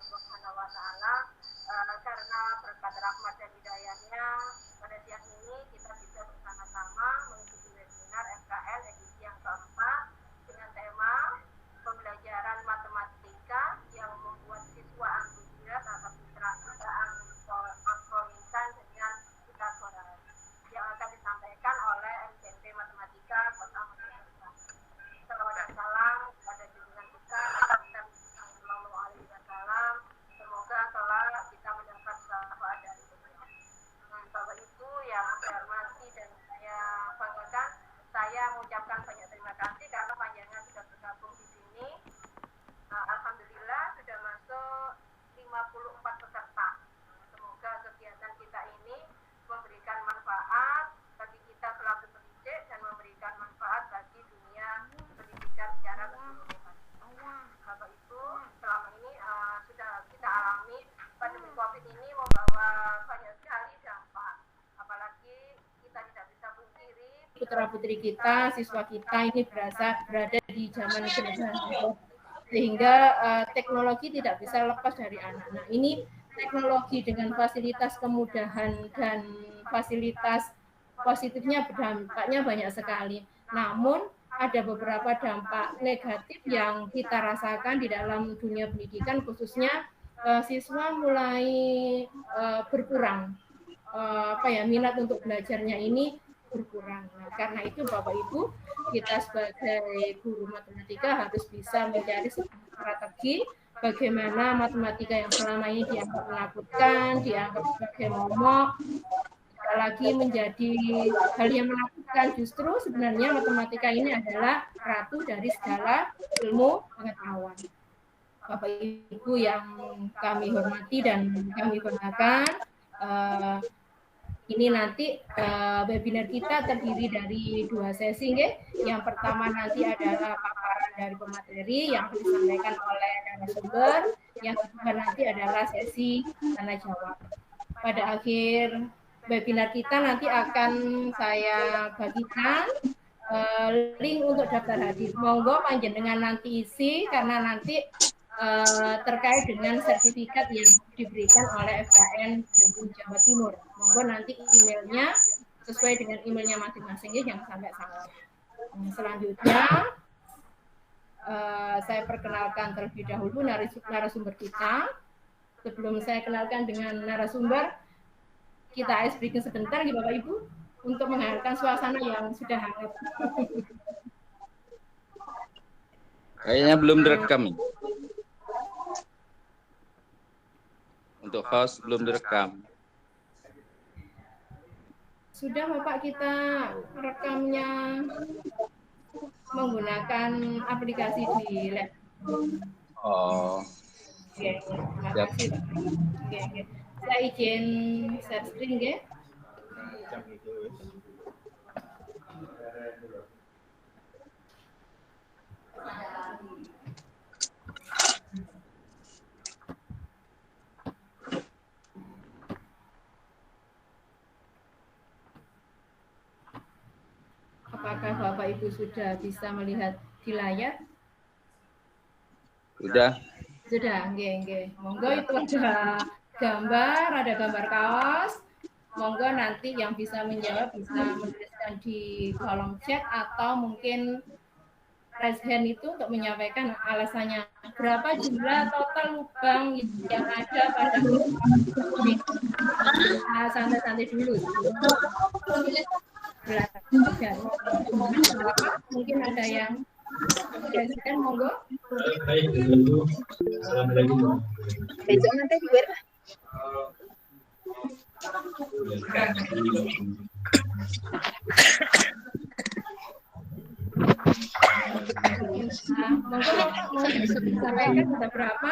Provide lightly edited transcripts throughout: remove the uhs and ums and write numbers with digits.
Subhanahu wa taala, karena berkat rahmat dan hidayahnya pada siang ini kita bisa bersama-sama mengikuti webinar FKL edisi yang keempat dengan tema pembelajaran matematika yang membuat siswa antusias atas keterampilan algoritma dengan Pitagoras yang akan disampaikan oleh MCP Matematika Kota Mojokerto. Salawat dan salam kepada junjungan kita Nabi Sallallahu Alaihi Wasallam. Semoga kelak kita mendapat syafaat dari beliau. Bapak Ibu yang saya hormati dan saya banggakan, saya mengucapkan banyak terima kasih karena panjenengan sudah bergabung di sini. Alhamdulillah sudah masuk 54 peserta. Semoga kegiatan kita ini memberikan manfaat bagi kita selaku pendidik dan memberikan manfaat bagi dunia pendidikan secara keseluruhan. Bapak Ibu, selama ini sudah kita alami pandemi COVID ini membawa banyak sekali dampak. Apalagi kita tidak bisa pungkiri putra-putri kita, siswa kita ini berada di zaman generasi sehingga teknologi tidak bisa lepas dari anak. Nah, ini teknologi dengan fasilitas kemudahan dan fasilitas positifnya berdampaknya banyak sekali. Namun ada beberapa dampak negatif yang kita rasakan di dalam dunia pendidikan, khususnya siswa mulai berkurang, minat untuk belajarnya ini berkurang. Nah, karena itu Bapak Ibu, kita sebagai guru matematika harus bisa mencari strategi bagaimana matematika yang selama ini dianggap menakutkan, dianggap sebagai momok, tidak lagi menjadi hal yang menakutkan. Justru sebenarnya matematika ini adalah ratu dari segala ilmu pengetahuan. Bapak Ibu yang kami hormati dan kami banggakan, ini nanti webinar kita terdiri dari 2 sesi. Yang pertama nanti adalah paparan dari pemateri yang disampaikan oleh narasumber. Yang kedua nanti adalah sesi tanya jawab. Pada akhir webinar kita nanti akan saya bagikan link untuk daftar hadir. Monggo panjenengan nanti isi karena nanti terkait dengan sertifikat yang diberikan oleh FKN Jawa Timur. Monggo nanti emailnya sesuai dengan emailnya masing-masing, jangan sampai salah. Selanjutnya saya perkenalkan terlebih dahulu narasumber kita. Sebelum saya kenalkan dengan narasumber, kita ice breaking sebentar ya Bapak Ibu untuk menghangatkan suasana yang sudah hangat. Kayaknya belum direkam. Untuk host belum direkam. Sudah Bapak, kita rekamnya menggunakan aplikasi di lab. Oh. Oke, terima kasih Pak. Oke. Saya izin share screen ya. Apakah Bapak Ibu sudah bisa melihat di layar? Sudah. Nggih. Monggo itu ada gambar kaos. Monggo nanti yang bisa menjawab bisa menuliskan di kolom chat atau mungkin raise hand itu untuk menyampaikan alasannya. Berapa jumlah total lubang yang ada pada santai-santai dulu. Mungkin ada yang presiden, monggo. Assalamualaikum. Besok nanti juga. Monggo sampaikan ada berapa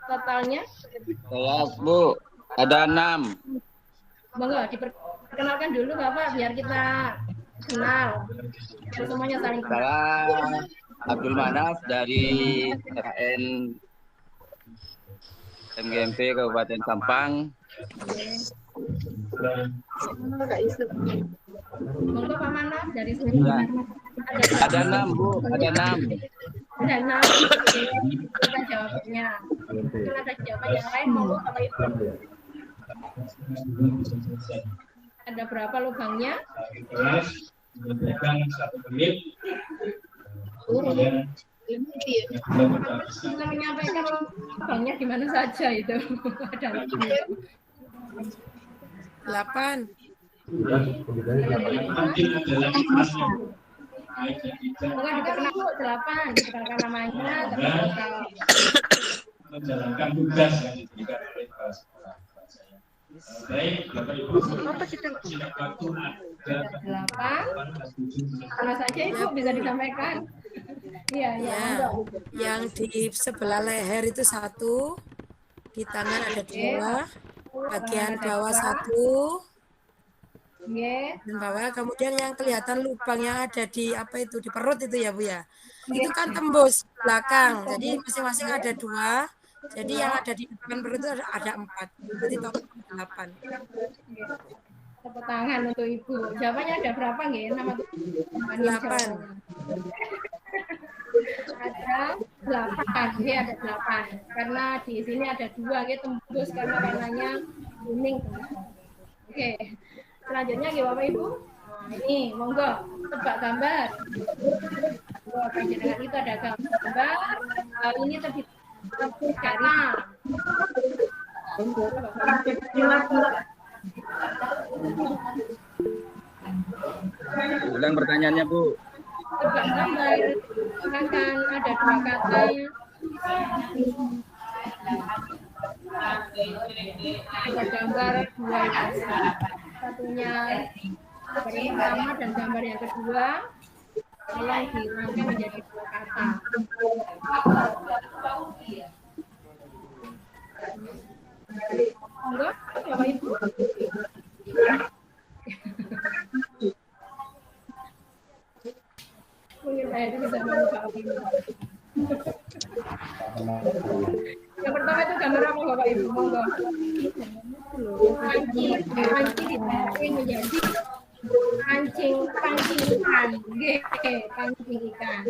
totalnya? Saya Bu, ada 6. Monggo diperkenalkan dulu Bapak biar kita kenal. Semuanya saling kenal. Saya Abdul Manaf dari KN MGMP Kabupaten Sampang. Monggo Pak Manaf dari sini. Ada 6 Bu, ada 6. Ada 6. Kita jawabnya. Mungkin ada jawaban yang lain, monggo Bapak Ibu. Ada berapa lubangnya? Menyediakan 1 menit. Kemudian Bisa menyampaikan lubangnya di mana saja itu. Ada lubangnya. 8. Monggo diperkenalkan Bu, 8. Diperkenalkan namanya, terus menjalankan tugas yang diberikan oleh kepala sekolah. Baik, Bapak Ibu. Singkat waktu ada 8. Mana saja Ibu bisa disampaikan. Iya, iya. Ya, yang di sebelah leher itu 1, di tangan ada 2, bagian bawah 1, Oke. dan bawah. Kemudian yang kelihatan lubang yang ada di apa itu di perut itu ya Bu ya. Itu kan tembus belakang. Jadi masing-masing ada 2. Jadi yang ada di depan perut itu ada 4. Berarti total 8. Tepuk tangan untuk Ibu. Jawabannya ada berapa nggih? Nama Tuhan 8. Ada 8. Nggih, ada 8. Karena di sini ada 2 nggih tembus karena warnanya kuning. Oke. Selanjutnya nggih Bapak Ibu. Nah, ini monggo tebak gambar. Wah, panjenengan itu ada gambar. Ini terdiri dari Ulang pertanyaannya, Bu. tebak gambar akan ada 2 kata. Ada gambar 2 itu. Satunya gambar yang pertama dan gambar yang kedua. Tolong dirangkai menjadi 2 kata. Monggo, Bapak Ibu. Mungkin saya itu bisa membuka opini. Yang pertama itu gambar apa Bapak Ibu? Monggo. Panci ditarik menjadi pancing ikan. Nggih, pancing ikan.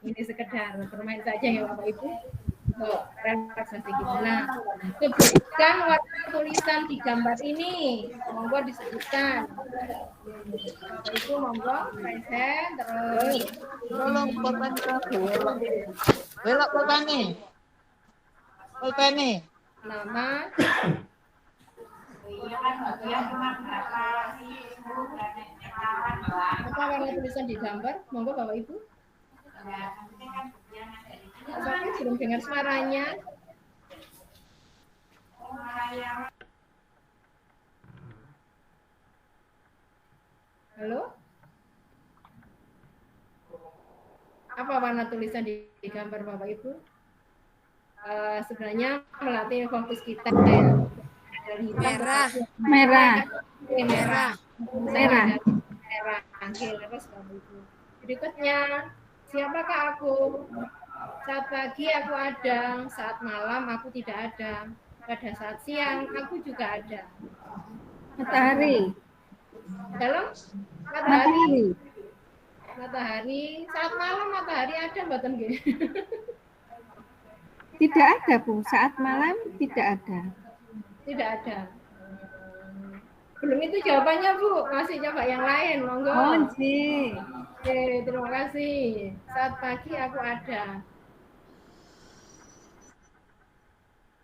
Ini sekedar bermain saja ya Bapak Ibu. Relaksasi kita. Nah, sebutkan warna tulisan di gambar ini. Monggo disebutkan. Bapak Ibu monggo present terus. Tolong pulpen belok pulpen. Nama. Apa warna tulisan di gambar? Monggo Bapak Ibu. Saya belum dengar suaranya. Halo? Apa warna tulisan di gambar Bapak Ibu? Sebenarnya melatih fokus kita ya. Dari Merah. merah. Merah. Merah. Terus Bapak Ibu. Berikutnya, siapakah aku? Saat pagi aku ada, saat malam aku tidak ada. Pada saat siang aku juga ada. Matahari. Dalam matahari. Matahari. Saat malam matahari ada mboten nggih? Tidak ada, Bu. Saat malam tidak ada. Tidak ada. Belum itu jawabannya, Bu. Masih coba yang lain, monggo. Oh, nggih. Oke, terima kasih. Saat pagi aku ada.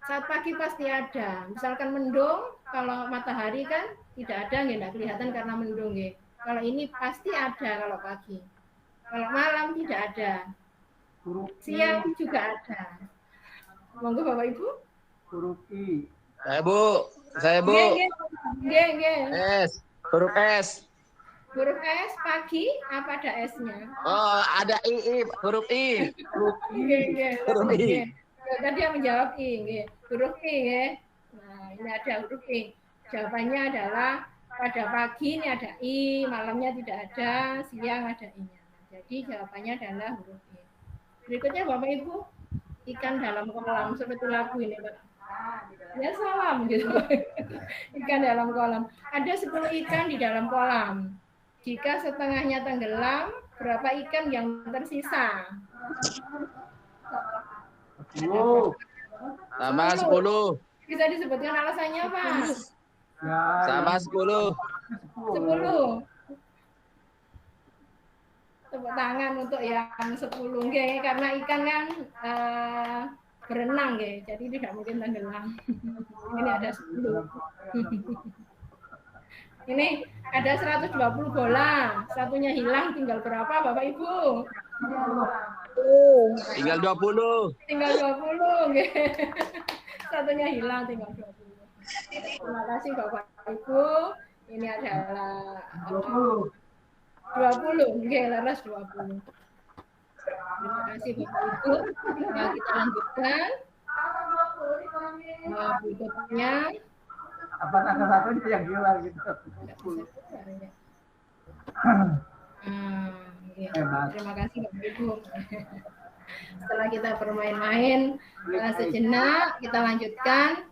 Saat pagi pasti ada. Misalkan mendung, kalau matahari kan tidak ada, nggih, tidak kelihatan karena mendung, nggih. Kalau ini pasti ada kalau pagi. Kalau malam tidak ada. Siang juga ada. Monggo Bapak Ibu. Saya, Bu. Nggih. S. Huruf S. Huruf S pagi apa ada S-nya? Oh, ada I. Huruf I. Nggih. Huruf I. Tadi yang menjawab I, nggih. Huruf I, nggih. Nah, ini ada huruf I. Jawabannya adalah pada pagi ini ada I, malamnya tidak ada, siang ada I-nya. Jadi jawabannya adalah huruf I. Berikutnya Bapak Ibu, ikan dalam kolam seperti lagu ini, Pak. Ya salam gitu. Ikan dalam kolam. Ada 10 ikan di dalam kolam. Jika setengahnya tenggelam, berapa ikan yang tersisa? Sama 10. Bisa disebutkan alasannya, Pak? Sama 10. 10. Tepuk tangan untuk yang 10 nggih, karena ikan kan berenang nggih, jadi tidak mungkin tenggelam. Ini ada 10. Ini ada 120 bola, satunya hilang, tinggal berapa Bapak Ibu? Tinggal 20. Tinggal 20 nggih. Satunya hilang, tinggal 20. Terima kasih Bapak Ibu. Ini adalah 20, nggih, leres 20. Terima kasih Bapak Ibu. Nah, kita lanjutkan. Berikutnya. Apakah satu yang hilang gitu? Terima kasih Bapak Ibu. Setelah kita bermain-main sejenak, kita lanjutkan.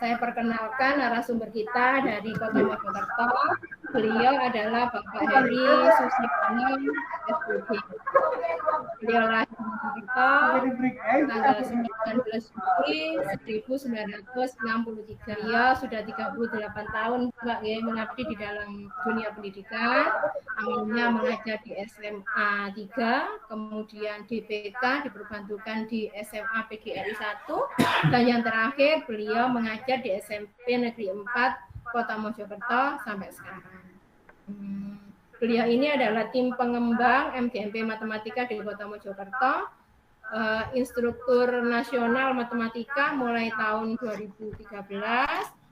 Saya perkenalkan narasumber kita dari Kota Mojokerto. Beliau adalah Bapak Heri Susiono, SPG. Beliau lahir di Mojokerto tanggal 19 Juli 1963. Beliau sudah 38 tahun Mbak mengabdi di dalam dunia pendidikan. Awalnya mengajar di SMA 3, kemudian di PK, diperbantukan di SMA PGRI 1, dan yang terakhir beliau mengajar di SMP Negeri 4 Kota Mojokerto sampai sekarang. Beliau ini adalah tim pengembang MGMP Matematika di Kota Mojokerto, instruktur nasional matematika mulai tahun 2013.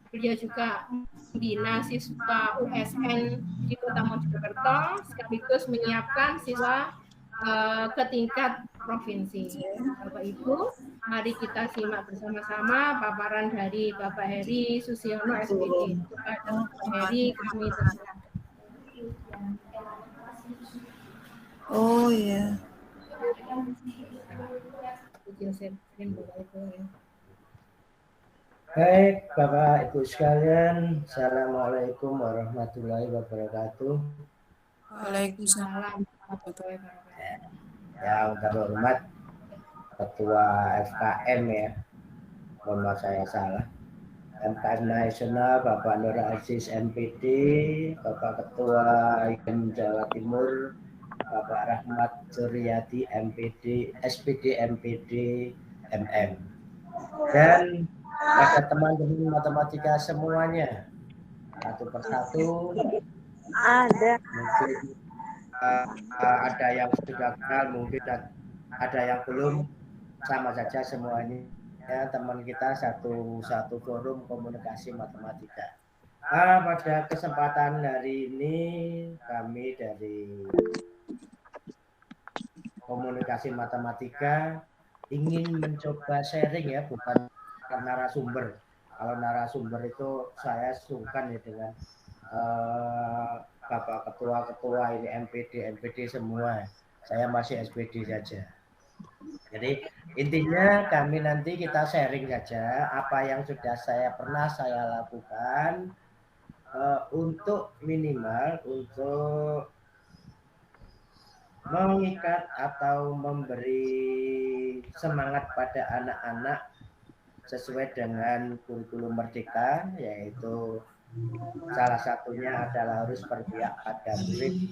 Beliau juga membina siswa USN di Kota Mojokerto, sekaligus menyiapkan siswa ke tingkat provinsi. Bapak Ibu, mari kita simak bersama-sama paparan dari Bapak Heri Susiono SPG. Kepada Bapak Heri kami persilakan. Oh ya. Baik, Bapak Ibu sekalian, Assalamualaikum warahmatullahi wabarakatuh. Waalaikumsalam. Yang terhormat Ketua FKM ya, mohon maaf saya salah. MKM Nasional Bapak Nur Aziz MPD, Bapak Ketua IKM Jawa Timur, Bapak Rahmat Suryadi MPD, SPD MPD MM. Dan pada teman-teman matematika semuanya, satu persatu. Ada. Mungkin ada yang sudah kenal, mungkin ada yang belum, sama saja semuanya. Ya, teman kita satu forum komunikasi matematika. Pada kesempatan hari ini kami dari komunikasi matematika ingin mencoba sharing ya, bukan narasumber. Kalau narasumber itu saya sungkan ya dengan Bapak ketua-ketua ini MPD semua. Saya masih SPD saja. Jadi intinya kami nanti kita sharing saja apa yang sudah pernah saya lakukan untuk minimal untuk mengikat atau memberi semangat pada anak-anak sesuai dengan kurikulum Merdeka, yaitu salah satunya adalah harus berpihak pada murid.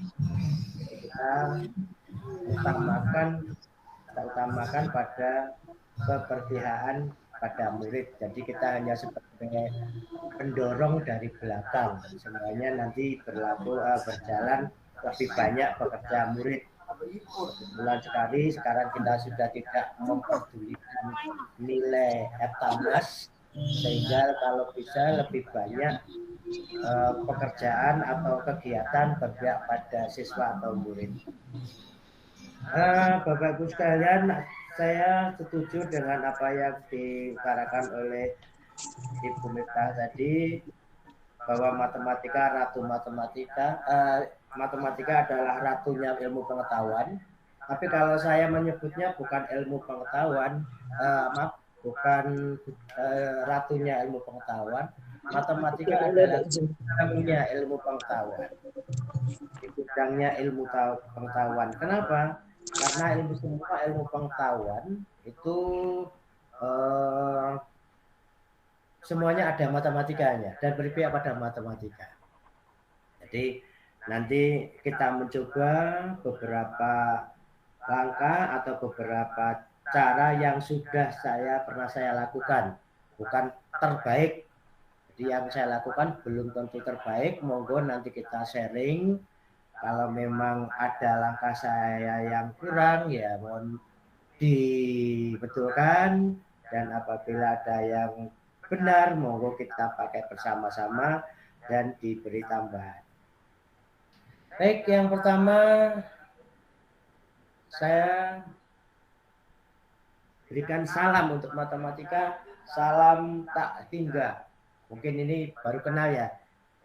Kita utamakan pada keberpihakan pada murid. Jadi kita hanya sebagai pendorong dari belakang. Semuanya nanti berjalan lebih banyak bekerja murid. Bulan sekali sekarang kita sudah tidak memperdulikan nilai EPTANAS, sehingga kalau bisa lebih banyak pekerjaan atau kegiatan berpihak pada siswa atau murid. Bapak Ibu sekalian, saya setuju dengan apa yang dikatakan oleh Ibu Mita tadi, bahwa matematika adalah ratunya ilmu pengetahuan. Tapi kalau saya menyebutnya bukan ilmu pengetahuan, bukan ratunya ilmu pengetahuan. Matematika adalah bidangnya ilmu pengetahuan. Di bidangnya ilmu pengetahuan. Kenapa? Karena semua ilmu pengetahuan itu semuanya ada matematikanya dan berpihak pada matematika. Jadi nanti kita mencoba beberapa langkah atau beberapa cara yang sudah pernah saya lakukan, bukan terbaik. Jadi yang saya lakukan belum tentu terbaik, monggo nanti kita sharing. Kalau memang ada langkah saya yang kurang, ya mohon dibetulkan, dan apabila ada yang benar, monggo kita pakai bersama-sama dan diberi tambahan. Baik, yang pertama saya berikan salam untuk matematika, salam tak hingga. Mungkin ini baru kenal ya.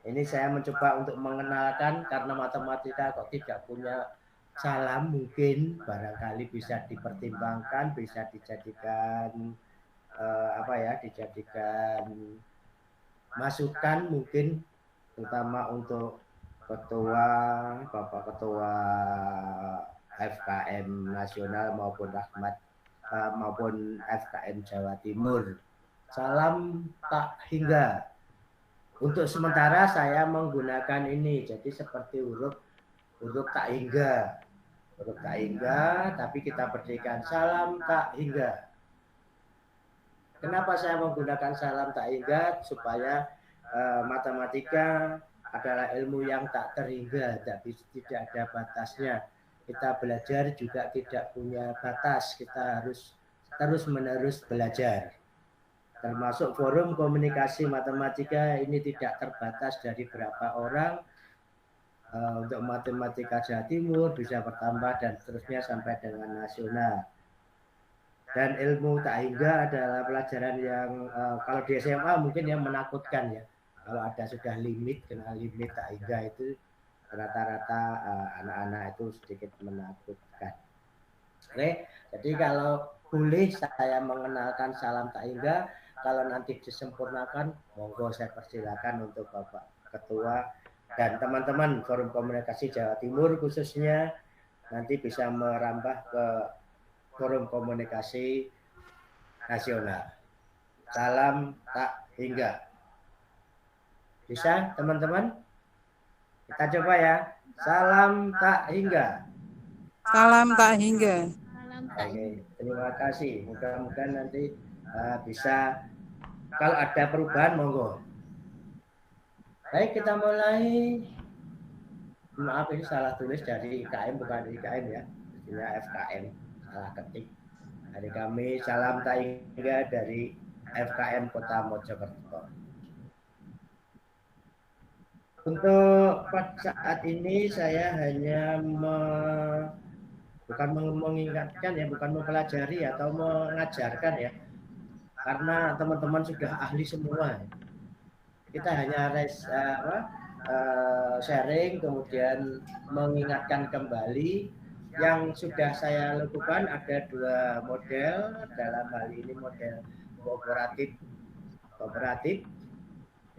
Ini saya mencoba untuk mengenalkan karena matematika kok tidak punya salam, mungkin barangkali bisa dipertimbangkan, bisa dijadikan dijadikan masukan mungkin, terutama untuk Bapak Ketua FKM Nasional maupun FKM Jawa Timur. Salam tak hingga. Untuk sementara saya menggunakan ini, jadi seperti huruf tak hingga. Huruf tak hingga, tapi kita berikan salam tak hingga. Kenapa saya menggunakan salam tak hingga? Supaya matematika adalah ilmu yang tak terhingga, tapi tidak ada batasnya. Kita belajar juga tidak punya batas, kita harus terus-menerus belajar. Termasuk forum komunikasi matematika ini tidak terbatas dari berapa orang. Untuk matematika Jawa Timur bisa bertambah dan seterusnya sampai dengan nasional. Dan ilmu tak hingga adalah pelajaran yang kalau di SMA mungkin yang menakutkan ya. Kalau ada sudah limit, kena limit tak hingga itu rata-rata anak-anak itu sedikit menakutkan. Oke, jadi kalau boleh saya mengenalkan salam tak hingga, kalau nanti disempurnakan, monggo saya persilakan untuk Bapak Ketua dan teman-teman Forum Komunikasi Jawa Timur khususnya nanti bisa merambah ke Forum Komunikasi Nasional. Salam tak hingga. Bisa teman-teman? Kita coba ya. Salam tak hingga. Salam tak hingga. Oke, terima kasih. Mudah-mudahan nanti bisa, kalau ada perubahan monggo. Baik, kita mulai. Maaf ini salah tulis dari IKM bukan IKM ya. Mestinya FKM. Salah ketik. Dari kami salam tak hingga dari FKM Kota Mojokerto. Untuk saat ini saya hanya bukan mengingatkan ya, bukan mempelajari atau mengajarkan ya, karena teman-teman sudah ahli semua. Kita hanya sharing, kemudian mengingatkan kembali yang sudah saya lakukan. Ada dua model, dalam hal ini model kooperatif.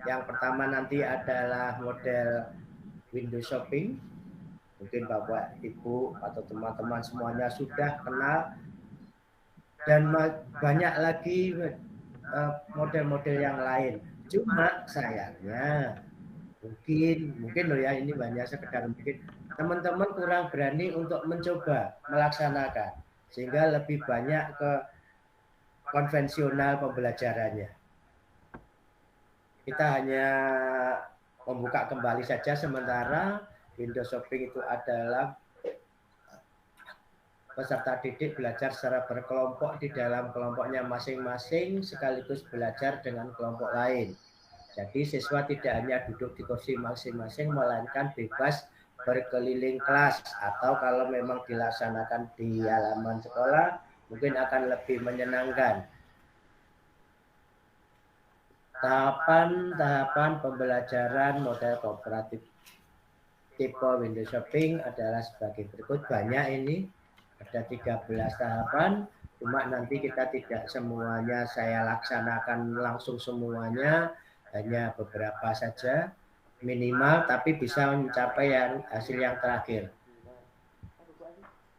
Yang pertama nanti adalah model window shopping. Mungkin Bapak, Ibu, atau teman-teman semuanya sudah kenal. Dan banyak lagi model-model yang lain. Cuma sayangnya, mungkin loh ya, ini banyak sekedar mungkin. Teman-teman kurang berani untuk mencoba melaksanakan. Sehingga lebih banyak ke konvensional pembelajarannya. Kita hanya membuka kembali saja sementara. Windows shopping itu adalah peserta didik belajar secara berkelompok di dalam kelompoknya masing-masing sekaligus belajar dengan kelompok lain. Jadi siswa tidak hanya duduk di kursi masing-masing melainkan bebas berkeliling kelas, atau kalau memang dilaksanakan di halaman sekolah mungkin akan lebih menyenangkan. Tahapan pembelajaran model kooperatif tipe window shopping adalah sebagai berikut. Banyak ini, ada 13 tahapan, cuma nanti kita tidak semuanya saya laksanakan langsung semuanya, hanya beberapa saja minimal, tapi bisa mencapai hasil yang terakhir.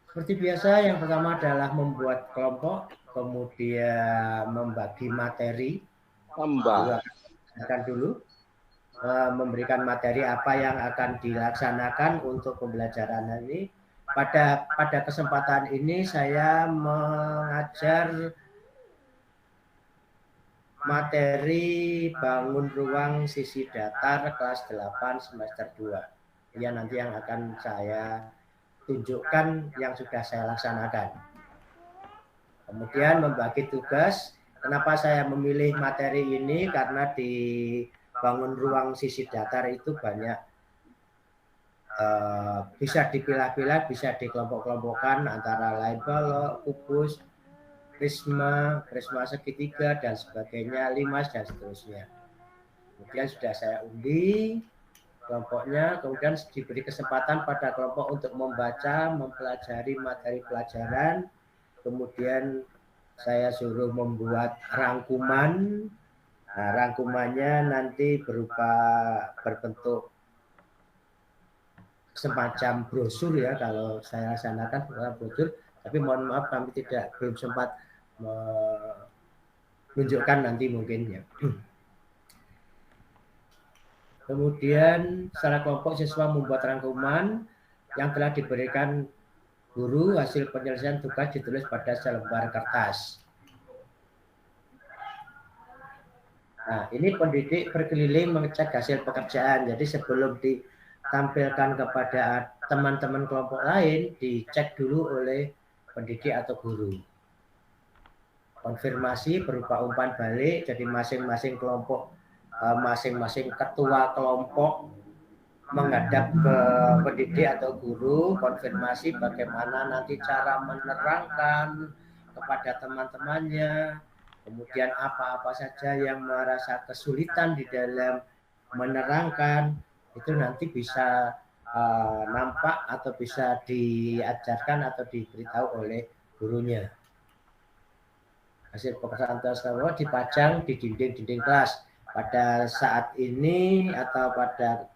Seperti biasa, yang pertama adalah membuat kelompok. kemudian membagi materi. Akan dulu memberikan materi apa yang akan dilaksanakan untuk pembelajaran ini. Pada kesempatan ini saya mengajar materi bangun ruang sisi datar kelas 8 semester 2. Ya, nanti yang akan saya tunjukkan yang sudah saya laksanakan. Kemudian membagi tugas. Kenapa saya memilih materi ini? Karena di bangun ruang sisi datar itu banyak bisa dipilah-pilah, bisa dikelompok-kelompokkan antara line balok, kubus, prisma segitiga, dan sebagainya, limas, dan seterusnya. Kemudian sudah saya undi kelompoknya, kemudian diberi kesempatan pada kelompok untuk membaca, mempelajari materi pelajaran, kemudian saya suruh membuat rangkuman. Nah, rangkumannya nanti berbentuk semacam brosur ya, kalau saya laksanakan brosur, tapi mohon maaf kami belum sempat menunjukkan nanti mungkin ya. Kemudian secara kelompok siswa membuat rangkuman yang telah diberikan guru, hasil penyelesaian tugas ditulis pada selembar kertas. Nah, ini pendidik berkeliling mengecek hasil pekerjaan. Jadi sebelum ditampilkan kepada teman-teman kelompok lain, dicek dulu oleh pendidik atau guru. Konfirmasi berupa umpan balik, jadi masing-masing kelompok, masing-masing ketua kelompok menghadap ke pendidik atau guru, konfirmasi bagaimana nanti cara menerangkan kepada teman-temannya, kemudian apa-apa saja yang merasa kesulitan di dalam menerangkan, itu nanti bisa nampak atau bisa diajarkan atau diberitahu oleh gurunya. Hasil pekerjaan tersebut dipajang di dinding-dinding kelas. Pada saat ini atau pada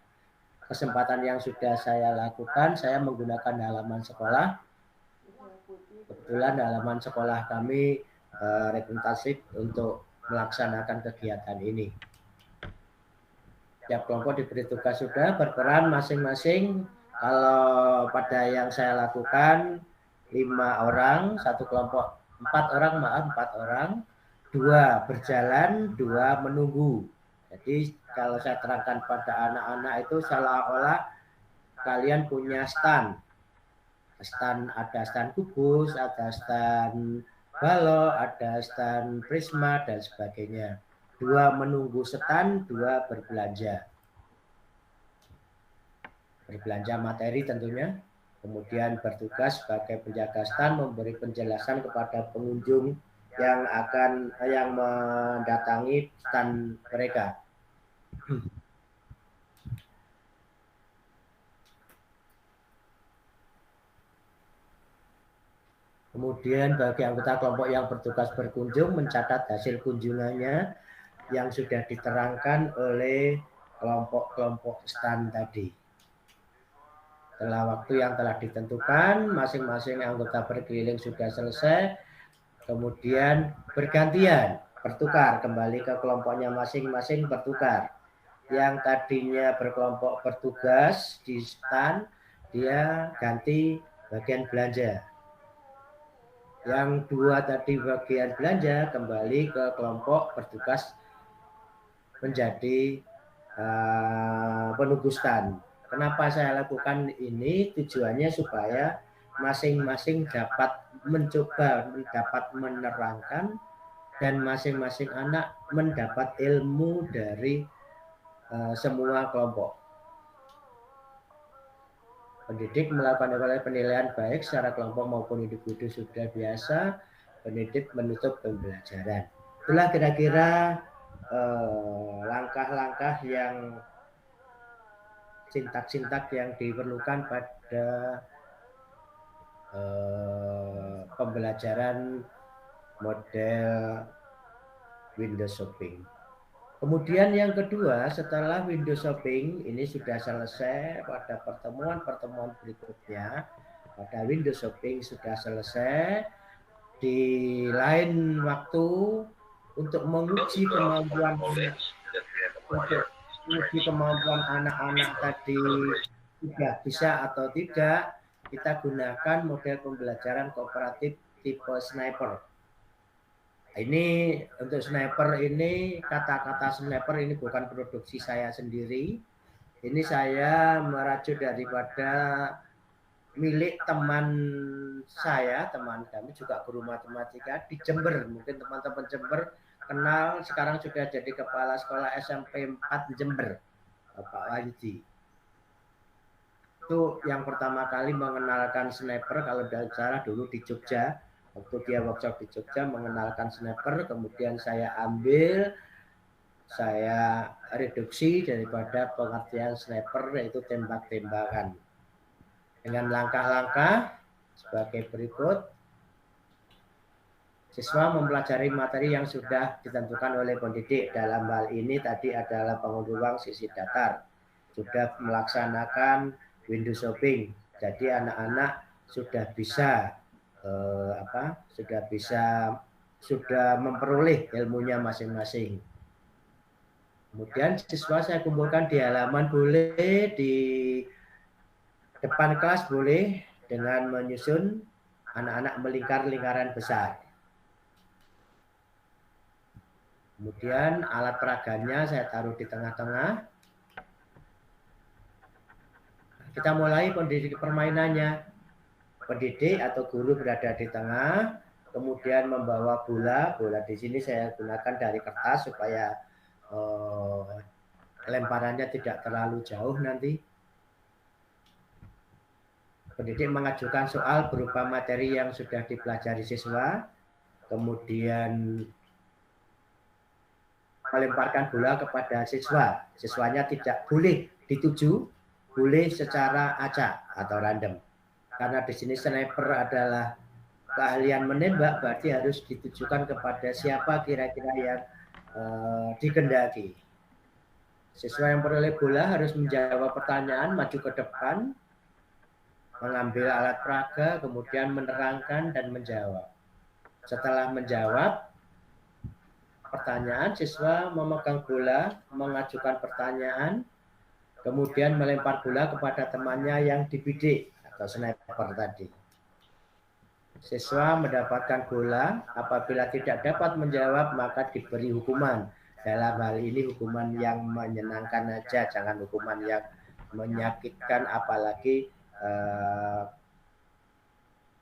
kesempatan yang sudah saya lakukan, saya menggunakan halaman sekolah. Kebetulan halaman sekolah kami representatif untuk melaksanakan kegiatan ini. Tiap kelompok diberi tugas sudah berperan masing-masing. Kalau pada yang saya lakukan 5 orang, satu kelompok 4 orang, 2 berjalan, 2 menunggu. Jadi kalau saya terangkan pada anak-anak itu seolah-olah kalian punya stand. Ada stand kubus, ada stand balok, ada stand prisma, dan sebagainya. 2 menunggu stand, 2 berbelanja. Berbelanja materi tentunya. Kemudian bertugas sebagai penjaga stand memberi penjelasan kepada pengunjung yang mendatangi stand mereka. Kemudian bagi anggota kelompok yang bertugas berkunjung mencatat hasil kunjungannya yang sudah diterangkan oleh kelompok-kelompok stand tadi. Setelah waktu yang telah ditentukan, masing-masing anggota berkeliling sudah selesai, kemudian bergantian, bertukar, kembali ke kelompoknya masing-masing bertukar. Yang tadinya berkelompok bertugas di stand, dia ganti bagian belanja. Yang 2 tadi bagian belanja kembali ke kelompok bertugas menjadi penunggu stand. Kenapa saya lakukan ini? Tujuannya supaya masing-masing dapat dapat menerangkan, dan masing-masing anak mendapat ilmu dari semua kelompok. Pendidik melakukan penilaian baik secara kelompok maupun individu sudah biasa. Pendidik menutup pembelajaran. Itulah kira-kira langkah-langkah yang sintak-sintak yang diperlukan pada pembelajaran model window shopping. Kemudian yang kedua, setelah window shopping ini sudah selesai, pada pertemuan berikutnya, pada window shopping sudah selesai, di lain waktu untuk menguji kemampuan anak-anak tadi sudah bisa atau tidak, kita gunakan model pembelajaran kooperatif tipe sniper. Ini untuk sniper ini, kata-kata sniper ini bukan produksi saya sendiri. Ini saya merajuk daripada milik teman saya, teman kami juga guru matematika di Jember. Mungkin teman-teman Jember kenal, sekarang sudah jadi kepala sekolah SMP 4 Jember, Bapak Wahidi. Itu yang pertama kali mengenalkan sniper kalau dari cara dulu di Jogja. Waktu dia workshop di Jogja mengenalkan sniper, kemudian saya ambil, saya reduksi daripada pengertian sniper yaitu tembak-tembakan. Dengan langkah-langkah sebagai berikut. Siswa mempelajari materi yang sudah ditentukan oleh pendidik. Dalam hal ini tadi adalah penghuni ruang sisi datar. Sudah melaksanakan window shopping. Jadi anak-anak sudah bisa sudah memperoleh ilmunya masing-masing. Kemudian siswa saya kumpulkan di halaman, boleh di depan kelas, boleh dengan menyusun anak-anak melingkar lingkaran besar. Kemudian alat peraganya saya taruh di tengah-tengah. Kita mulai pendidik permainannya. Pendidik atau guru berada di tengah, kemudian membawa bola. Bola di sini saya gunakan dari kertas supaya lemparannya tidak terlalu jauh nanti. Pendidik mengajukan soal berupa materi yang sudah dipelajari siswa, kemudian melemparkan bola kepada siswa. Siswanya tidak boleh dituju, boleh secara acak atau random. Karena di sini sniper adalah keahlian menembak, berarti harus ditujukan kepada siapa kira-kira yang dikehendaki. Siswa yang peroleh bola harus menjawab pertanyaan, maju ke depan, mengambil alat peraga, kemudian menerangkan dan menjawab. Setelah menjawab pertanyaan, siswa memegang bola, mengajukan pertanyaan, kemudian melempar bola kepada temannya yang dibidik atau sniper tadi. Siswa mendapatkan bola, apabila tidak dapat menjawab maka diberi hukuman. Dalam hal ini hukuman yang menyenangkan aja, jangan hukuman yang menyakitkan, apalagi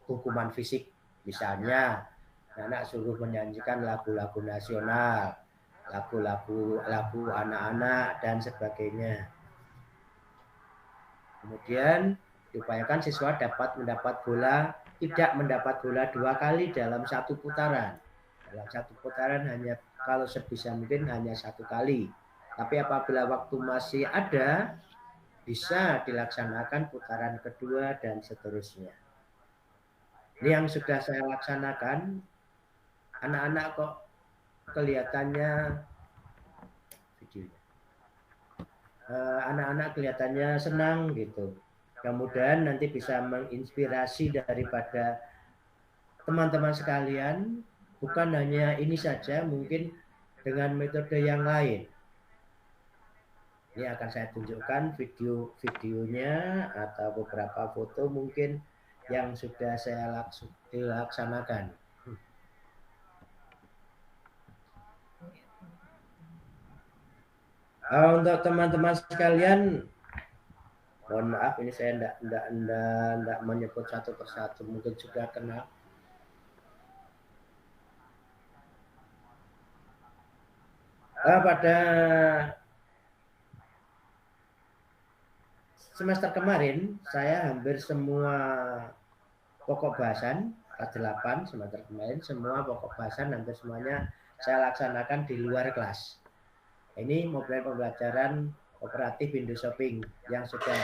hukuman fisik. Misalnya anak suruh menyanyikan lagu-lagu nasional, lagu anak-anak dan sebagainya. Kemudian diupayakan siswa tidak mendapat bola 2 kali dalam 1 putaran. Dalam 1 putaran hanya, kalau sebisa mungkin hanya 1 kali. Tapi apabila waktu masih ada, bisa dilaksanakan putaran kedua dan seterusnya. Ini yang sudah saya laksanakan. Anak-anak kok kelihatannya videonya. Anak-anak kelihatannya senang gitu. Kemudian nanti bisa menginspirasi daripada teman-teman sekalian, bukan hanya ini saja, mungkin dengan metode yang lain. Ini akan saya tunjukkan videonya atau beberapa foto mungkin yang sudah saya laksanakan. Untuk teman-teman sekalian, mohon maaf ini saya tidak menyebut satu persatu, mungkin juga kenal. Pada semester kemarin saya hampir semua pokok bahasan kelas 8 semester kemarin, semua pokok bahasan hampir semuanya saya laksanakan di luar kelas. Ini model pembelajaran kooperatif window shopping yang sudah.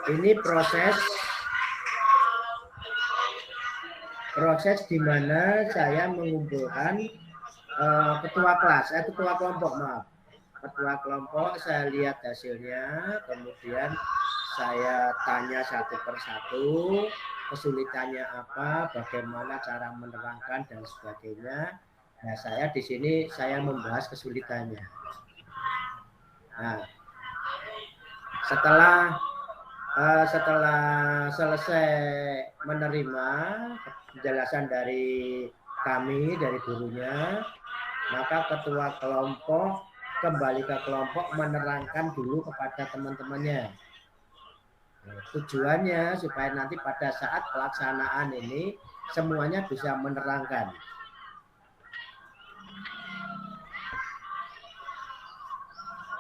Ini proses di mana saya mengumpulkan ketua kelompok, saya lihat hasilnya, kemudian saya tanya satu persatu kesulitannya apa, bagaimana cara menerangkan dan sebagainya. Nah, saya di sini saya membahas kesulitannya. Nah, setelah selesai menerima penjelasan dari kami, dari gurunya, maka ketua kelompok kembali ke kelompok menerangkan dulu kepada teman-temannya. Tujuannya supaya nanti pada saat pelaksanaan ini semuanya bisa menerangkan.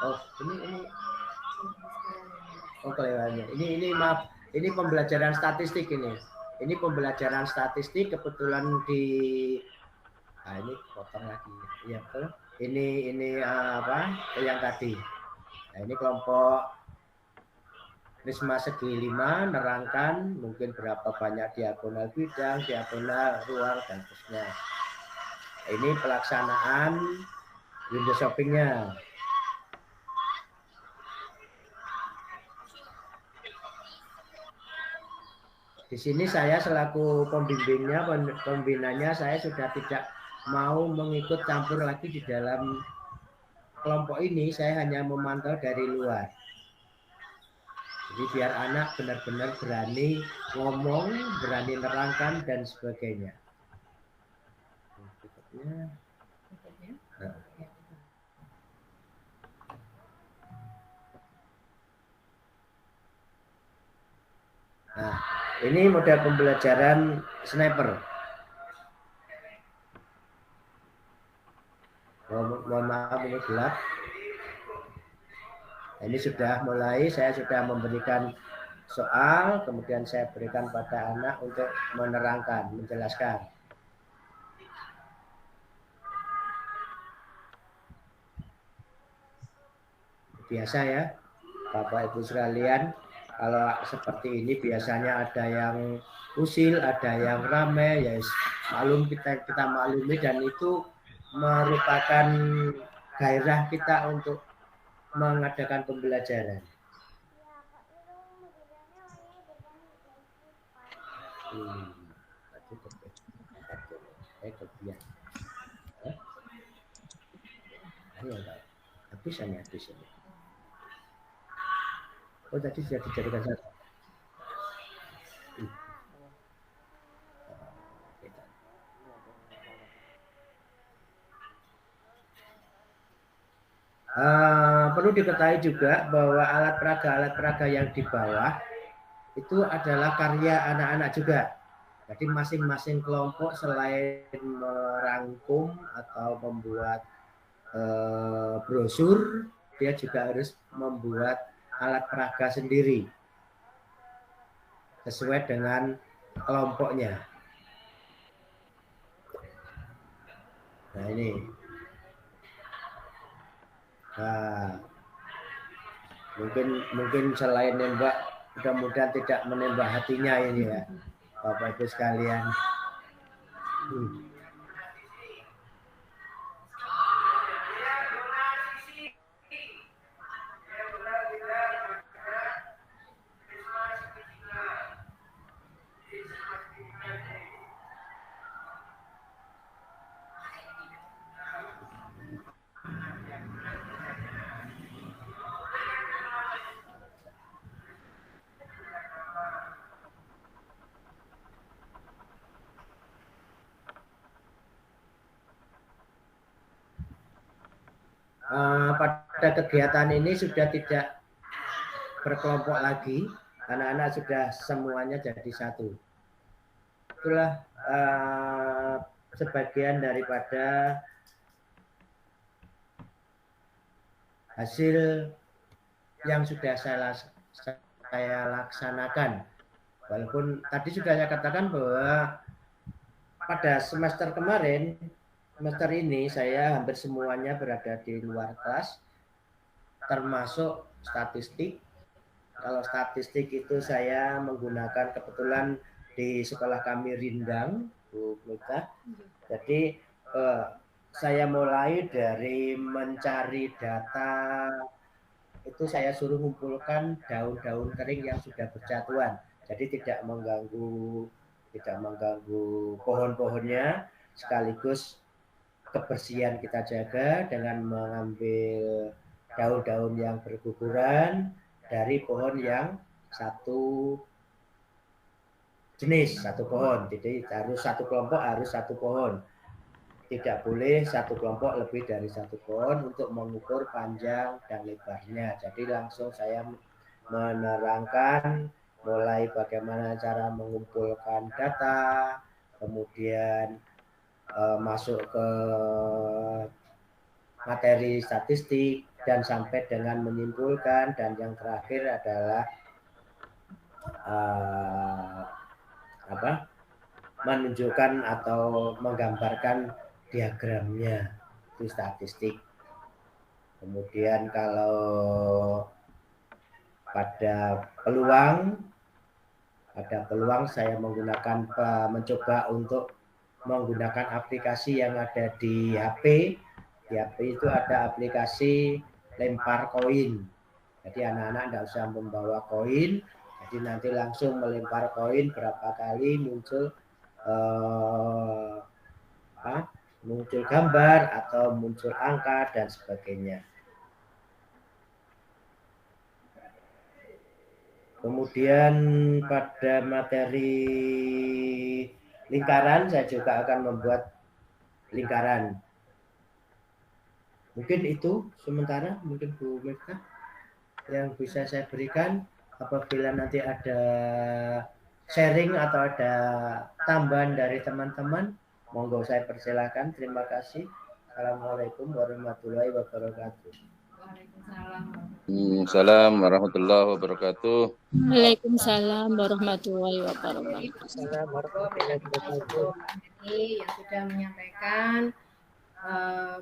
Oh, ini kelewatannya. Ini maaf, ini pembelajaran statistik ini. Ini pembelajaran statistik kebetulan di ini potong lagi. Iya, betul. Ini apa? Yang tadi. Nah, ini kelompok Risma segi 5 nerangkan mungkin berapa banyak diagonal bidang, diagonal ruang dan seterusnya. Ini pelaksanaan window shoppingnya. Di sini saya selaku pembimbingnya, pembinanya, saya sudah tidak mau mengikut campur lagi di dalam kelompok ini. Saya hanya memantau dari luar. Jadi biar anak benar-benar berani ngomong, berani nerangkan dan sebagainya. Nah, ini model pembelajaran sniper. Mohon maaf ini gelap. Ini sudah mulai, saya sudah memberikan soal, kemudian saya berikan pada anak untuk menerangkan, menjelaskan. Biasa ya, Bapak Ibu sekalian, kalau seperti ini biasanya ada yang usil, ada yang ramai, ya maklum kita maklumi, dan itu merupakan gairah kita untuk mengadakan pembelajaran. Habis ini. Oh, tadi sudah dijadikan satu. Perlu diketahui juga bahwa alat peraga yang di bawah itu adalah karya anak-anak juga. Jadi masing-masing kelompok selain merangkum atau membuat brosur, dia juga harus membuat alat peraga sendiri sesuai dengan kelompoknya. Nah ini. Nah, mungkin selain nembak, mudah-mudahan tidak menembak hatinya ini ya, Bapak Ibu sekalian. Pada kegiatan ini sudah tidak berkelompok lagi, anak-anak sudah semuanya jadi satu. Itulah sebagian daripada hasil yang sudah saya laksanakan. Walaupun tadi sudah saya katakan bahwa pada semester kemarin, semester ini saya hampir semuanya berada di luar kelas, termasuk statistik. Kalau statistik itu saya menggunakan, kebetulan di sekolah kami rindang, Bu Pluta. Jadi saya mulai dari mencari data itu saya suruh mengumpulkan daun-daun kering yang sudah berjatuhan. Jadi tidak mengganggu pohon-pohonnya, sekaligus kebersihan kita jaga dengan mengambil daun-daun yang berguguran dari pohon yang satu jenis, satu pohon. Jadi harus satu kelompok, harus satu pohon. Tidak boleh satu kelompok lebih dari satu pohon untuk mengukur panjang dan lebarnya. Jadi langsung saya menerangkan mulai bagaimana cara mengumpulkan data, kemudian masuk ke materi statistik, dan sampai dengan menyimpulkan, dan yang terakhir adalah menunjukkan atau menggambarkan diagramnya, itu statistik. Kemudian kalau pada peluang saya mencoba untuk menggunakan aplikasi yang ada di HP. Di HP itu ada aplikasi lempar koin. Jadi anak-anak tidak usah membawa koin, jadi nanti langsung melempar koin berapa kali muncul gambar atau muncul angka dan sebagainya. Kemudian pada materi lingkaran saya juga akan membuat lingkaran. Mungkin itu sementara, mungkin Bu Mifta yang bisa saya berikan. Apabila nanti ada sharing atau ada tambahan dari teman-teman, monggo saya persilahkan. Terima kasih. Assalamualaikum warahmatullahi wabarakatuh. Waalaikumsalam warahmatullahi wabarakatuh. Waalaikumsalam warahmatullahi wabarakatuh. Yang sudah menyampaikan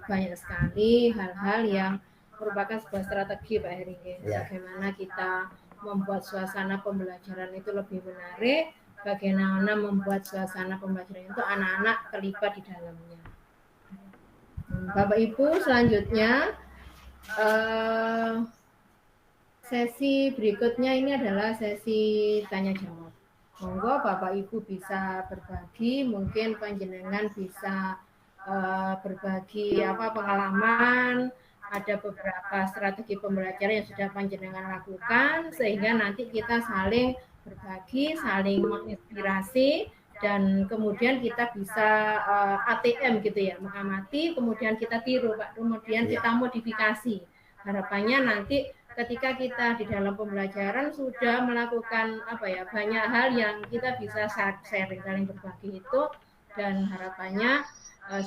banyak sekali hal-hal yang merupakan sebuah strategi Pak Heri. Bagaimana kita membuat suasana pembelajaran itu lebih menarik, bagaimana membuat suasana pembelajaran itu anak-anak terlibat di dalamnya. Bapak Ibu, selanjutnya sesi berikutnya ini adalah sesi tanya jawab. Monggo Bapak Ibu bisa berbagi, mungkin panjenengan bisa berbagi pengalaman, ada beberapa strategi pembelajaran yang sudah panjenengan lakukan, sehingga nanti kita saling berbagi, saling menginspirasi, dan kemudian kita bisa ATM gitu ya, mengamati, kemudian kita tiru Pak, kemudian kita modifikasi. Harapannya nanti ketika kita di dalam pembelajaran sudah melakukan banyak hal yang kita bisa sharing, saling berbagi itu, dan harapannya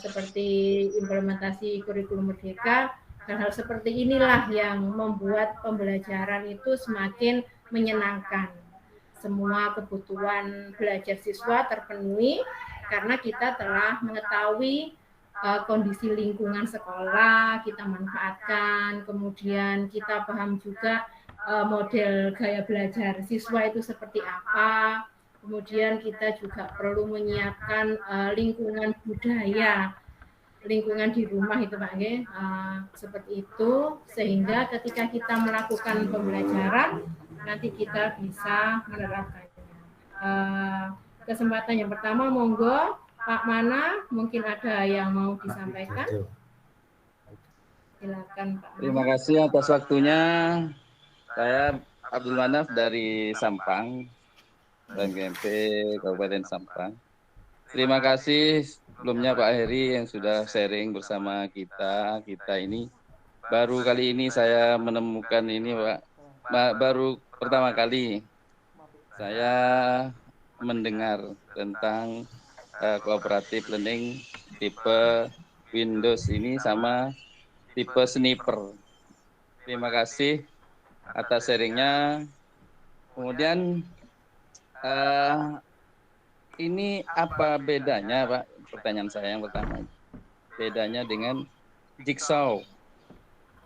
seperti implementasi kurikulum merdeka, hal-hal seperti inilah yang membuat pembelajaran itu semakin menyenangkan. Semua kebutuhan belajar siswa terpenuhi karena kita telah mengetahui kondisi lingkungan sekolah, kita manfaatkan, kemudian kita paham juga model gaya belajar siswa itu seperti apa, kemudian kita juga perlu menyiapkan lingkungan budaya, lingkungan di rumah itu Pak Nge, seperti itu, sehingga ketika kita melakukan pembelajaran nanti kita bisa menerapkannya. Kesempatan yang pertama, monggo Pak Mana, mungkin ada yang mau disampaikan. Silakan Pak Mana. Terima kasih atas waktunya. Saya Abdul Manaf dari Sampang, dan GMP Kabupaten Sampang. Terima kasih sebelumnya Pak Heri yang sudah sharing bersama kita ini. Baru kali ini saya menemukan ini Pak, baru pertama kali saya mendengar tentang cooperative learning tipe Windows ini sama tipe sniper. Terima kasih atas sharingnya. Kemudian ini apa bedanya Pak? Pertanyaan saya yang pertama. Bedanya dengan jigsaw.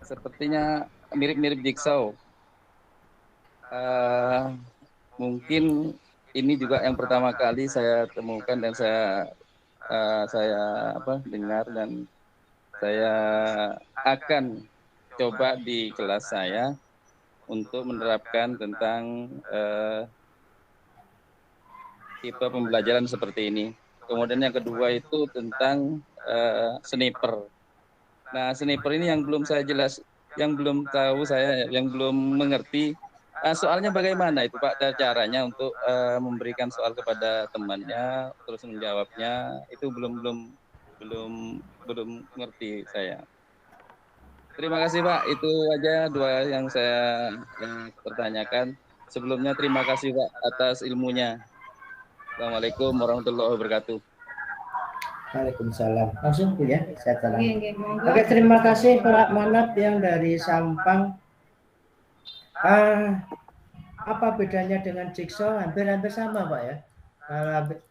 Sepertinya mirip-mirip jigsaw. Mungkin ini juga yang pertama kali saya temukan dan saya dengar, dan saya akan coba di kelas saya untuk menerapkan tentang tipe pembelajaran seperti ini. Kemudian yang kedua itu tentang sniper. Nah, sniper ini yang belum saya jelas, yang belum tahu saya, yang belum mengerti. Soalnya bagaimana itu Pak caranya untuk memberikan soal kepada temannya terus menjawabnya, itu belum ngerti saya. Terima kasih Pak, itu aja dua yang saya pertanyakan. Sebelumnya terima kasih Pak atas ilmunya. Assalamualaikum warahmatullahi wabarakatuh. Waalaikumsalam. Langsung Bu ya, saya salam. Monggo. Oke, terima kasih Pak Manap yang dari Sampang. Apa bedanya dengan jigsaw? Hampir-hampir sama Pak ya.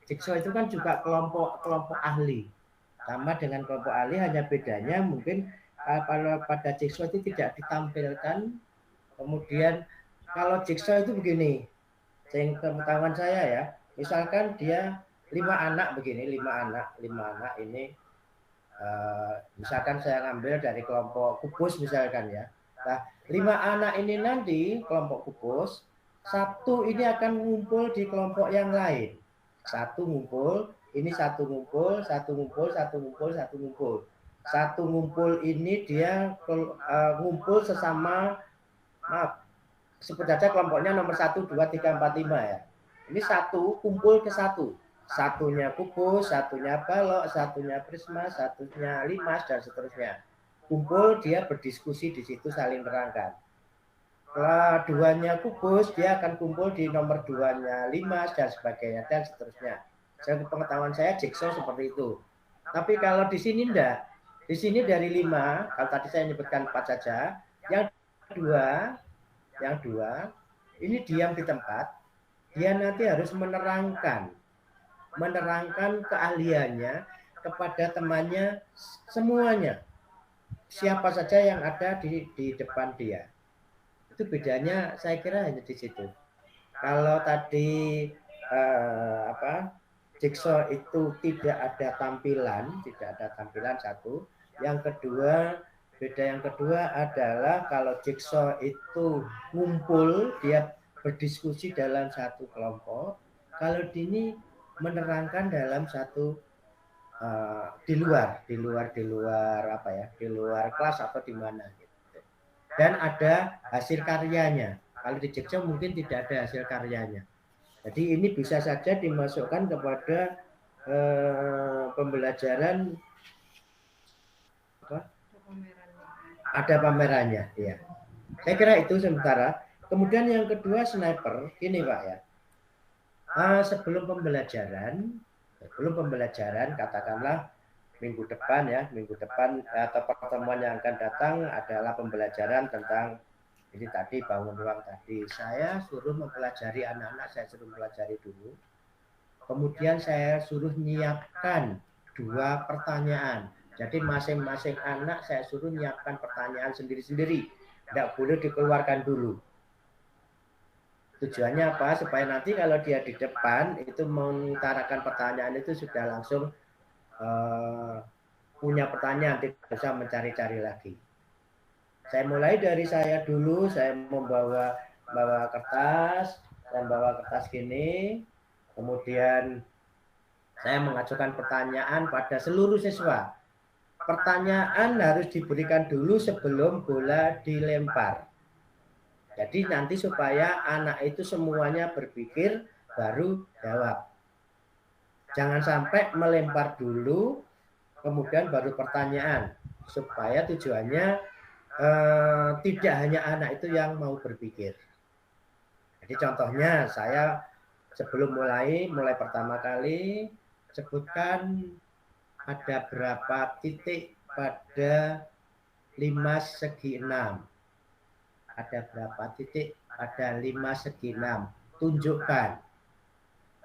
Jigsaw itu kan juga kelompok ahli. Sama dengan kelompok ahli, hanya bedanya mungkin kalau pada jigsaw itu tidak ditampilkan. Kemudian kalau jigsaw itu begini, pengetahuan saya ya, misalkan dia 5 anak begini, 5 anak ini, misalkan saya ngambil dari kelompok kupus misalkan ya. Nah, 5 anak ini nanti kelompok kupus, satu ini akan ngumpul di kelompok yang lain. Satu ngumpul, ini satu ngumpul, satu ngumpul, satu ngumpul, satu ngumpul. Satu ngumpul ini dia ngumpul sesama, maaf, sebut saja kelompoknya nomor 1, 2, 3, 4, 5 ya. Ini satu kumpul ke satu. Satunya kupus, satunya balok, satunya prisma, satunya limas, dan seterusnya. Kumpul, dia berdiskusi di situ saling terangkan. Setelah duanya kupus, dia akan kumpul di nomor 2-nya limas, dan sebagainya, dan seterusnya. Pengetahuan saya jigsaw seperti itu. Tapi kalau di sini enggak. Di sini dari 5, kalau tadi saya menyebutkan 4 saja, yang dua, ini diam di tempat, dia nanti harus menerangkan keahliannya kepada temannya semuanya. Siapa saja yang ada di depan dia. Itu bedanya saya kira hanya di situ. Kalau tadi jigsaw itu tidak ada tampilan satu. Yang kedua, beda yang kedua adalah kalau jigsaw itu ngumpul, dia berdiskusi dalam satu kelompok. Kalau ini menerangkan dalam satu di luar kelas atau di mana gitu. Dan ada hasil karyanya. Kalau di jigsaw mungkin tidak ada hasil karyanya. Jadi ini bisa saja dimasukkan kepada pembelajaran ada pamerannya ya. Saya kira itu sementara. Kemudian yang kedua sniper, ini Pak ya. Sebelum pembelajaran katakanlah minggu depan atau pertemuan yang akan datang adalah pembelajaran tentang ini tadi bangun ruang tadi. Saya suruh mempelajari anak-anak, saya suruh mempelajari dulu. Kemudian saya suruh nyiapkan 2 pertanyaan. Jadi masing-masing anak saya suruh nyiapkan pertanyaan sendiri-sendiri. Tidak boleh dikeluarkan dulu. Tujuannya apa? Supaya nanti kalau dia di depan itu mengutarakan pertanyaan itu sudah langsung punya pertanyaan, tidak usah mencari-cari lagi. Saya mulai dari saya dulu, saya bawa kertas dan bawa kertas gini, kemudian saya mengajukan pertanyaan pada seluruh siswa. Pertanyaan harus diberikan dulu sebelum bola dilempar. Jadi nanti supaya anak itu semuanya berpikir baru jawab. Jangan sampai melempar dulu, kemudian baru pertanyaan. Supaya tujuannya tidak hanya anak itu yang mau berpikir. Jadi contohnya saya sebelum mulai pertama kali sebutkan ada berapa titik pada 5 segi 6. Ada berapa titik? Ada 5 segi 6. Tunjukkan.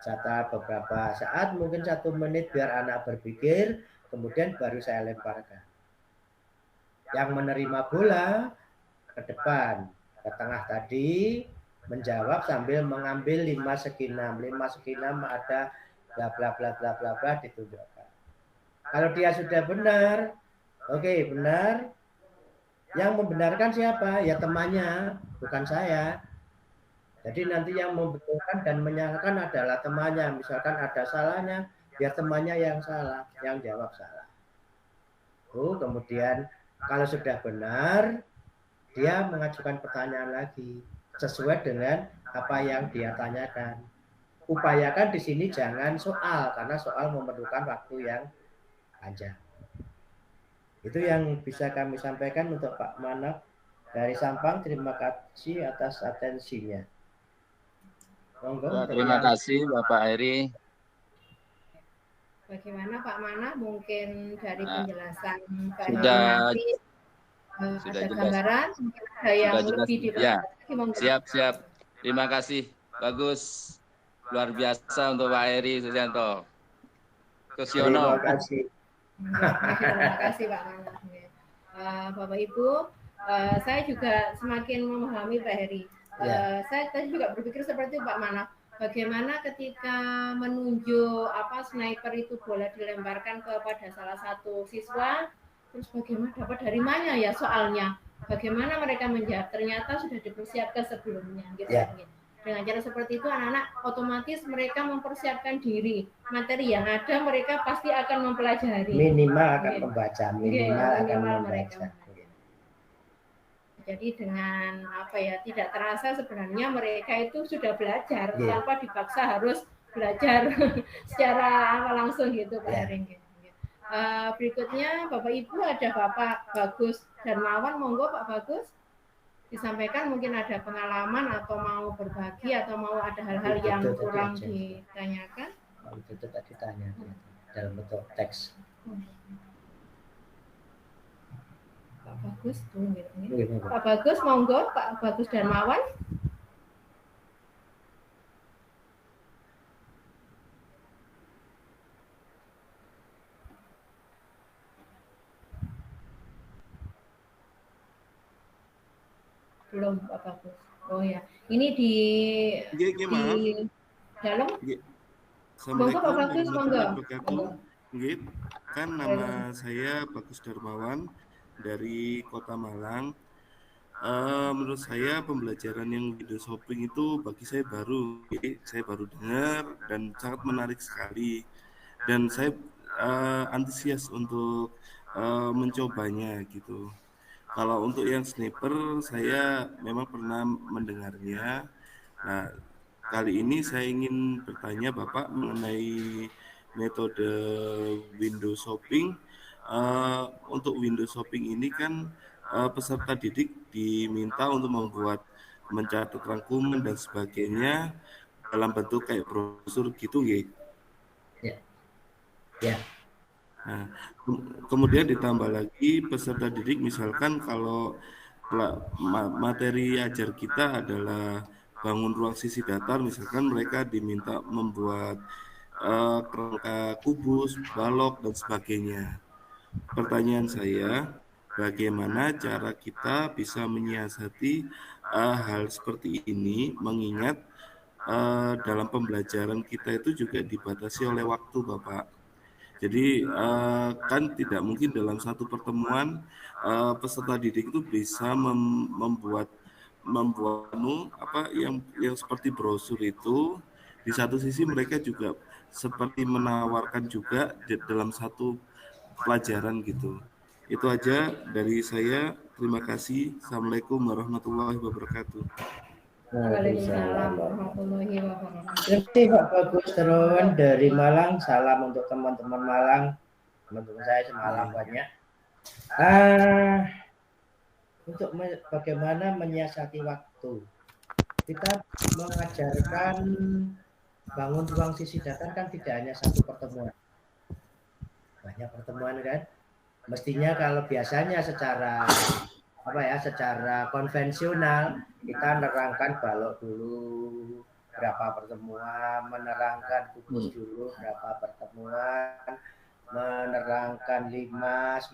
Setelah beberapa saat, mungkin 1 menit biar anak berpikir, kemudian baru saya lemparkan. Yang menerima bola ke depan, ke tengah tadi, menjawab sambil mengambil 5 segi 6. 5 segi 6 ada bla bla bla bla bla bla ditunjukkan. Kalau dia sudah benar, oke, benar. Yang membenarkan siapa? Ya temannya, bukan saya. Jadi nanti yang membetulkan dan menyalahkan adalah temannya. Misalkan ada salahnya, biar temannya yang salah, yang jawab salah. Kemudian kalau sudah benar, dia mengajukan pertanyaan lagi sesuai dengan apa yang dia tanyakan. Upayakan di sini jangan soal, karena soal memerlukan waktu yang panjang. Itu yang bisa kami sampaikan untuk Pak Manap dari Sampang. Terima kasih atas atensinya. Ya, terima kasih Bapak Heri. Bagaimana Pak Mana? Mungkin dari penjelasan Pak Heri sudah nanti ada jelas. Gambaran, mungkin ada yang lebih Ya, dibahas. siap. Terima kasih. Bagus. Luar biasa untuk Pak Heri Susianto. Terima kasih. Terima kasih Pak Mana. Bapak Ibu, saya juga semakin memahami Pak Heri. Saya tadi juga berpikir seperti Pak Mana. Bagaimana ketika menunjuk sniper itu bola dilemparkan kepada salah satu siswa, terus bagaimana dapat dari mana ya soalnya? Bagaimana mereka menjawab? Ternyata sudah dipersiapkan sebelumnya, gitu. Dengan cara seperti itu anak-anak otomatis mereka mempersiapkan diri. Materi yang ada mereka pasti akan mempelajari. Minimal akan membaca, minimal akan membaca. Jadi dengan tidak terasa sebenarnya mereka itu sudah belajar tanpa dipaksa harus belajar secara langsung gitu Pak Heri. Berikutnya Bapak Ibu ada Bapak Bagus Darmawan, monggo Pak Bagus disampaikan, mungkin ada pengalaman atau mau berbagi atau mau ada hal-hal yang kurang ditanyakan. Itu tadi tanya dalam bentuk teks. Pak Bagus, Pak Bagus, monggo Pak Bagus Darmawan. Belum Pak Bagus. Oh ya, ini di dalam. Monggo Pak Bagus, monggo. Kan nama saya Bagus Darmawan dari Kota Malang. Menurut saya pembelajaran yang window shopping itu bagi saya baru dengar dan sangat menarik sekali, dan saya antusias untuk mencobanya gitu. Kalau untuk yang sniper saya memang pernah mendengarnya. Nah, kali ini saya ingin bertanya Bapak mengenai metode window shopping. Untuk window shopping ini kan peserta didik diminta untuk mencatat rangkuman dan sebagainya dalam bentuk kayak brosur gitu nggih. Ya. Nah, kemudian ditambah lagi peserta didik, misalkan kalau materi ajar kita adalah bangun ruang sisi datar, misalkan mereka diminta membuat kerangka kubus, balok dan sebagainya. Pertanyaan saya, bagaimana cara kita bisa menyiasati hal seperti ini, mengingat dalam pembelajaran kita itu juga dibatasi oleh waktu, Bapak. Jadi kan tidak mungkin dalam satu pertemuan peserta didik itu bisa membuat yang seperti brosur itu. Di satu sisi mereka juga seperti menawarkan juga dalam satu pelajaran gitu. Itu aja dari saya. Terima kasih. Assalamualaikum warahmatullahi wabarakatuh. Waalaikumsalam warahmatullahi wabarakatuh. Terima kasih Pak Bagus Darmawan dari Malang. Salam untuk teman-teman Malang. Teman-teman saya semalam banyak. Untuk bagaimana menyiasati waktu. Kita mengajarkan bangun ruang sisi datar kan tidak hanya satu pertemuan. Banyak pertemuan kan. Mestinya kalau biasanya secara konvensional kita menerangkan balok dulu berapa pertemuan, menerangkan kubus dulu berapa pertemuan, menerangkan limas,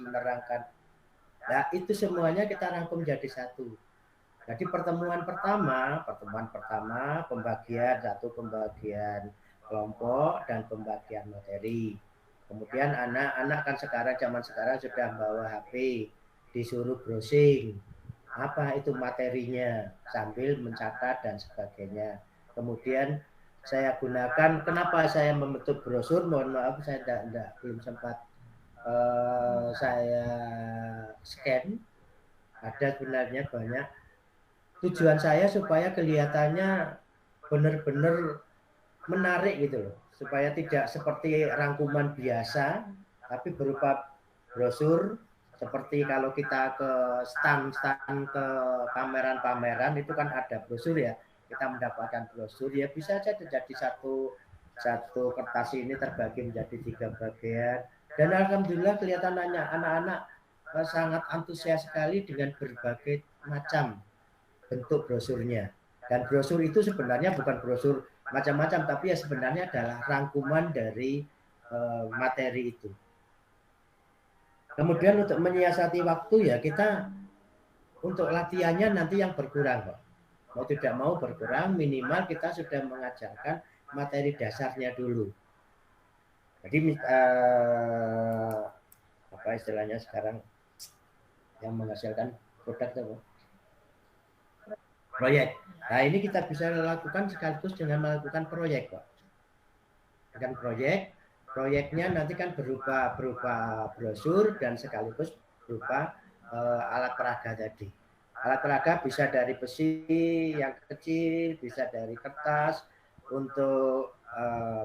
itu semuanya kita rangkum jadi satu. Jadi pertemuan pertama pembagian kelompok dan pembagian materi. Kemudian anak-anak kan zaman sekarang sudah bawa HP, disuruh browsing apa itu materinya sambil mencatat dan sebagainya. Kemudian saya gunakan, kenapa saya membentuk brosur, mohon maaf saya belum sempat saya scan. Ada sebenarnya banyak. Tujuan saya supaya kelihatannya benar-benar menarik gitu loh, supaya tidak seperti rangkuman biasa, tapi berupa brosur. Seperti kalau kita ke stand-stand, ke pameran-pameran itu kan ada brosur ya, kita mendapatkan brosur ya, bisa saja jadi satu kertas ini terbagi menjadi 3 bagian. Dan alhamdulillah kelihatannya anak-anak sangat antusias sekali dengan berbagai macam bentuk brosurnya. Dan brosur itu sebenarnya bukan brosur macam-macam, tapi ya sebenarnya adalah rangkuman dari materi itu. Kemudian untuk menyiasati waktu ya kita untuk latihannya nanti yang berkurang kok. Mau tidak mau berkurang, minimal kita sudah mengajarkan materi dasarnya dulu. Jadi apa istilahnya sekarang yang menghasilkan produk itu proyek. Nah ini kita bisa lakukan sekaligus dengan melakukan proyek Pak. Dengan proyeknya nanti kan berupa brosur dan sekaligus berupa alat peraga tadi. Alat peraga bisa dari besi yang kecil, bisa dari kertas untuk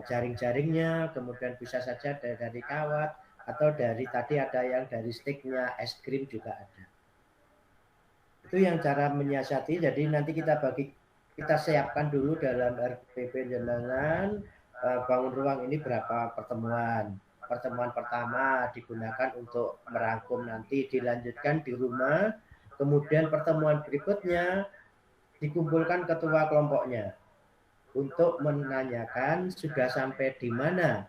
jaring-jaringnya, kemudian bisa saja dari kawat atau dari tadi ada yang dari sticknya es krim juga ada. Itu yang cara menyiasati. Jadi nanti kita siapkan dulu dalam RPP jenengan bangun ruang ini berapa pertemuan. Pertemuan pertama digunakan untuk merangkum, nanti dilanjutkan di rumah. Kemudian pertemuan berikutnya dikumpulkan ketua kelompoknya untuk menanyakan sudah sampai di mana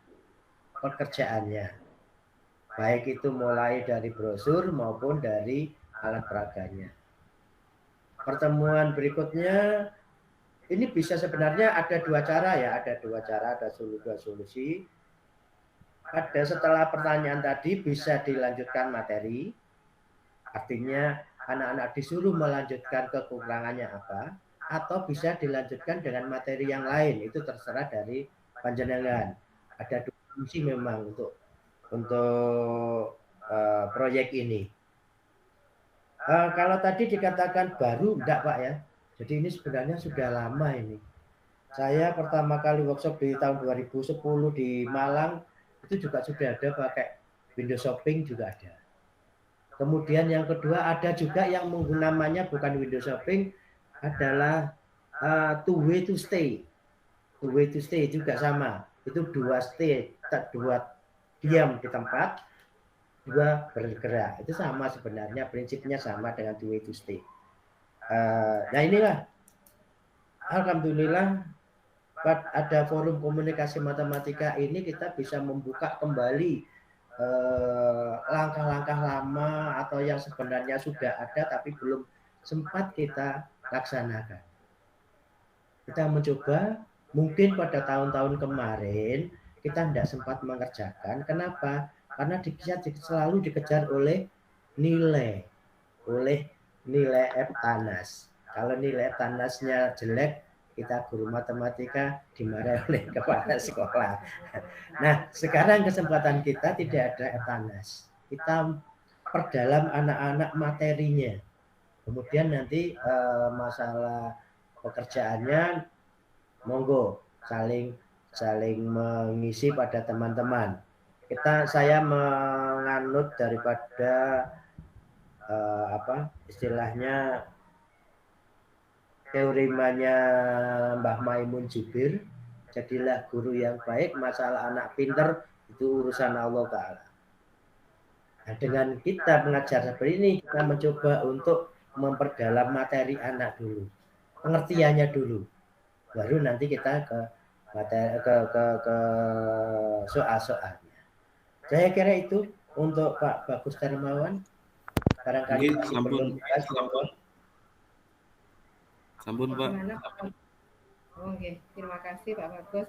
pekerjaannya. Baik itu mulai dari brosur maupun dari alat peraganya. Pertemuan berikutnya ini bisa sebenarnya ada 2 cara ya, ada 2 cara, ada 2 solusi. Ada setelah pertanyaan tadi bisa dilanjutkan materi, artinya anak-anak disuruh melanjutkan kekurangannya apa, atau bisa dilanjutkan dengan materi yang lain, itu terserah dari panjenengan. Ada 2 solusi memang untuk proyek ini. Kalau tadi dikatakan baru, enggak Pak ya. Jadi ini sebenarnya sudah lama ini. Saya pertama kali workshop di tahun 2010 di Malang, itu juga sudah ada pakai window shopping juga ada. Kemudian yang kedua ada juga yang namanya bukan window shopping, adalah two way to stay. Two way to stay juga sama. Itu 2 stay, 2 diam di tempat, 2 bergerak. Itu sama sebenarnya, prinsipnya sama dengan two way to stay. Nah inilah, alhamdulillah ada forum komunikasi matematika ini kita bisa membuka kembali langkah-langkah lama atau yang sebenarnya sudah ada tapi belum sempat kita laksanakan. Kita mencoba, mungkin pada tahun-tahun kemarin kita tidak sempat mengerjakan. Kenapa? Karena selalu dikejar oleh nilai FTANAS. Kalau nilai FTANAS-nya jelek, kita guru matematika dimarahi oleh kepala sekolah. Nah, sekarang kesempatan kita tidak ada FTANAS. Kita perdalam anak-anak materinya. Kemudian nanti masalah pekerjaannya, monggo saling mengisi pada teman-teman. Saya menganut daripada istilahnya teorimanya Mbah Maimun Jubir, jadilah guru yang baik, masalah anak pinter itu urusan Allah Ta'ala. Nah, dengan kita mengajar seperti ini, kita mencoba untuk memperdalam materi anak dulu, pengertiannya dulu, baru nanti kita ke soal-soalnya. Saya kira itu untuk Pak Bagus Darmawan. Barangkali sampun Pak. Oke, terima kasih Pak Bagus.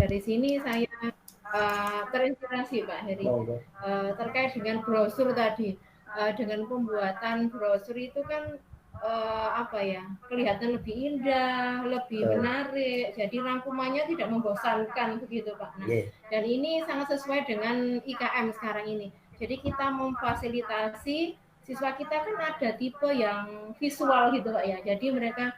Dari sini saya terinspirasi Pak Heri terkait dengan brosur tadi. dengan pembuatan brosur itu kan kelihatan lebih indah, lebih menarik. Jadi rangkumannya tidak membosankan begitu Pak. Nah, dan ini sangat sesuai dengan IKM sekarang ini. Jadi kita memfasilitasi siswa kita kan ada tipe yang visual gitu Pak ya. Jadi mereka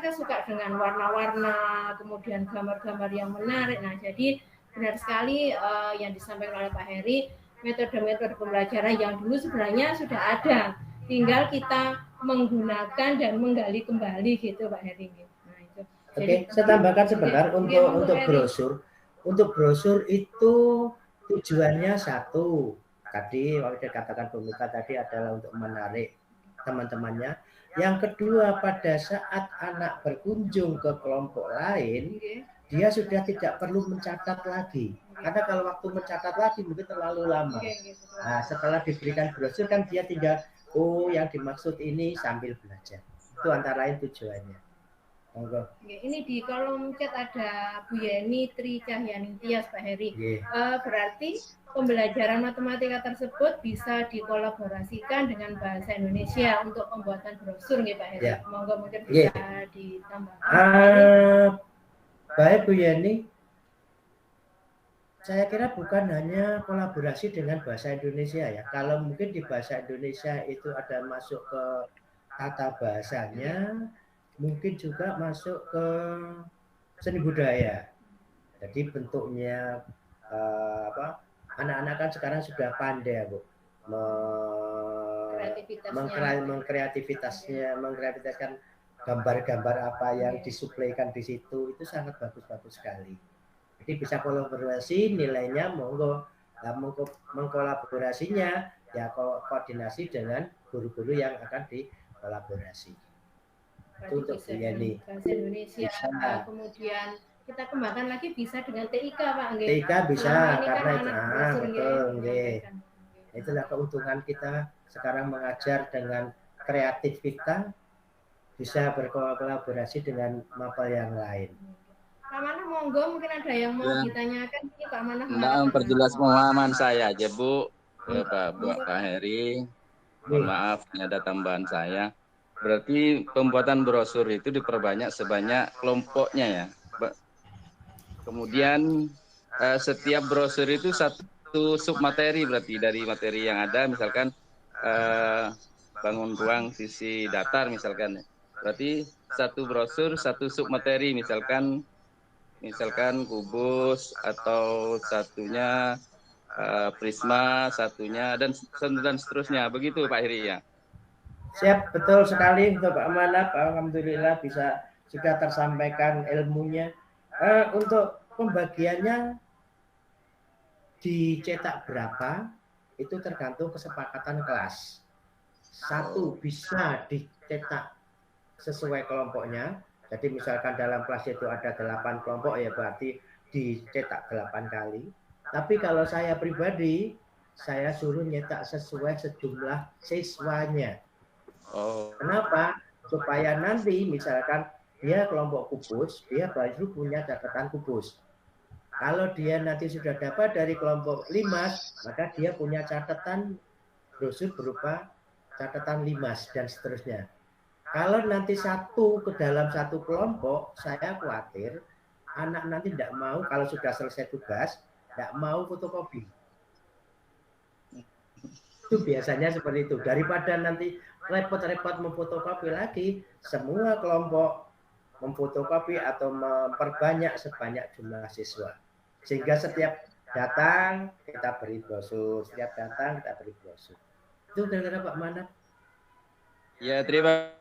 kan suka dengan warna-warna, kemudian gambar-gambar yang menarik. Nah, jadi benar sekali yang disampaikan oleh Pak Heri, metode-metode pembelajaran yang dulu sebenarnya sudah ada. Tinggal kita menggunakan dan menggali kembali gitu Pak Heri. Nah, itu. Oke, saya tambahkan sebentar untuk brosur. Untuk brosur itu tujuannya satu. Tadi waktu dikatakan pembuka tadi adalah untuk menarik teman-temannya. Yang kedua, pada saat anak berkunjung ke kelompok lain, dia sudah tidak perlu mencatat lagi. Karena kalau waktu mencatat lagi mungkin terlalu lama. Nah, setelah diberikan brosur kan dia tinggal, oh yang dimaksud ini sambil belajar. Itu antara lain tujuannya. Monggo. Ini di kolom chat ada Bu Yeni Tri Cahyani Tias Pak Heri. Berarti pembelajaran matematika tersebut bisa dikolaborasikan dengan bahasa Indonesia untuk pembuatan brosur nggih Pak Heri. Monggo mungkin bisa ditambahkan. Baik Bu Yeni. Saya kira bukan hanya kolaborasi dengan bahasa Indonesia ya. Kalau mungkin di bahasa Indonesia itu ada masuk ke tata bahasanya, mungkin juga masuk ke seni budaya. Jadi bentuknya anak-anak kan sekarang sudah pandai Bu, mengkreativitaskan gambar-gambar apa yang disuplaikan di situ, itu sangat bagus-bagus sekali. Jadi bisa kolaborasi, nilainya monggo. Nah, mengkolaborasinya ya koordinasi dengan guru-guru yang akan dikolaborasi. Itu untuk Bu Yeni. Bahasa Indonesia, kemudian kita kembangkan lagi bisa dengan TIK Pak. TIK bisa karena itu betul nggih. Itulah keuntungan kita sekarang mengajar dengan kreatif kita, bisa berkolaborasi dengan mapel yang lain. Pak Manah monggo, mungkin ada yang mau ditanyakan ini Pak Manah. Nah, memperjelas pemahaman saya aja Bu, Pak Heri. Mohon maaf, ini ada tambahan saya. Berarti pembuatan brosur itu diperbanyak sebanyak kelompoknya ya. Kemudian setiap brosur itu satu submateri berarti dari materi yang ada, misalkan bangun ruang sisi datar misalkan. Berarti satu brosur satu submateri, misalkan kubus, atau satunya prisma, satunya dan seterusnya. Begitu Pak Heri ya. Siap, betul sekali untuk Pak Manap. Alhamdulillah bisa sudah tersampaikan ilmunya. Untuk pembagiannya dicetak berapa itu tergantung kesepakatan kelas. Satu bisa dicetak sesuai kelompoknya. Jadi misalkan dalam kelas itu ada 8 kelompok ya berarti dicetak 8 kali. Tapi kalau saya pribadi, saya suruh nyetak sesuai sejumlah siswanya. Kenapa? Supaya nanti misalkan dia kelompok kubus, dia baru punya catatan kubus. Kalau dia nanti sudah dapat dari kelompok limas, maka dia punya catatan brosur berupa catatan limas dan seterusnya. Kalau nanti satu ke dalam satu kelompok, saya khawatir anak nanti tidak mau, kalau sudah selesai tugas, tidak mau fotokopi. Itu biasanya seperti itu. Daripada nanti repot-repot memfotokopi lagi, semua kelompok memfotokopi atau memperbanyak sebanyak jumlah siswa. Sehingga setiap datang kita beri brosur, setiap datang kita beri brosur. Itu kira-kira Pak Manap. Ya, terima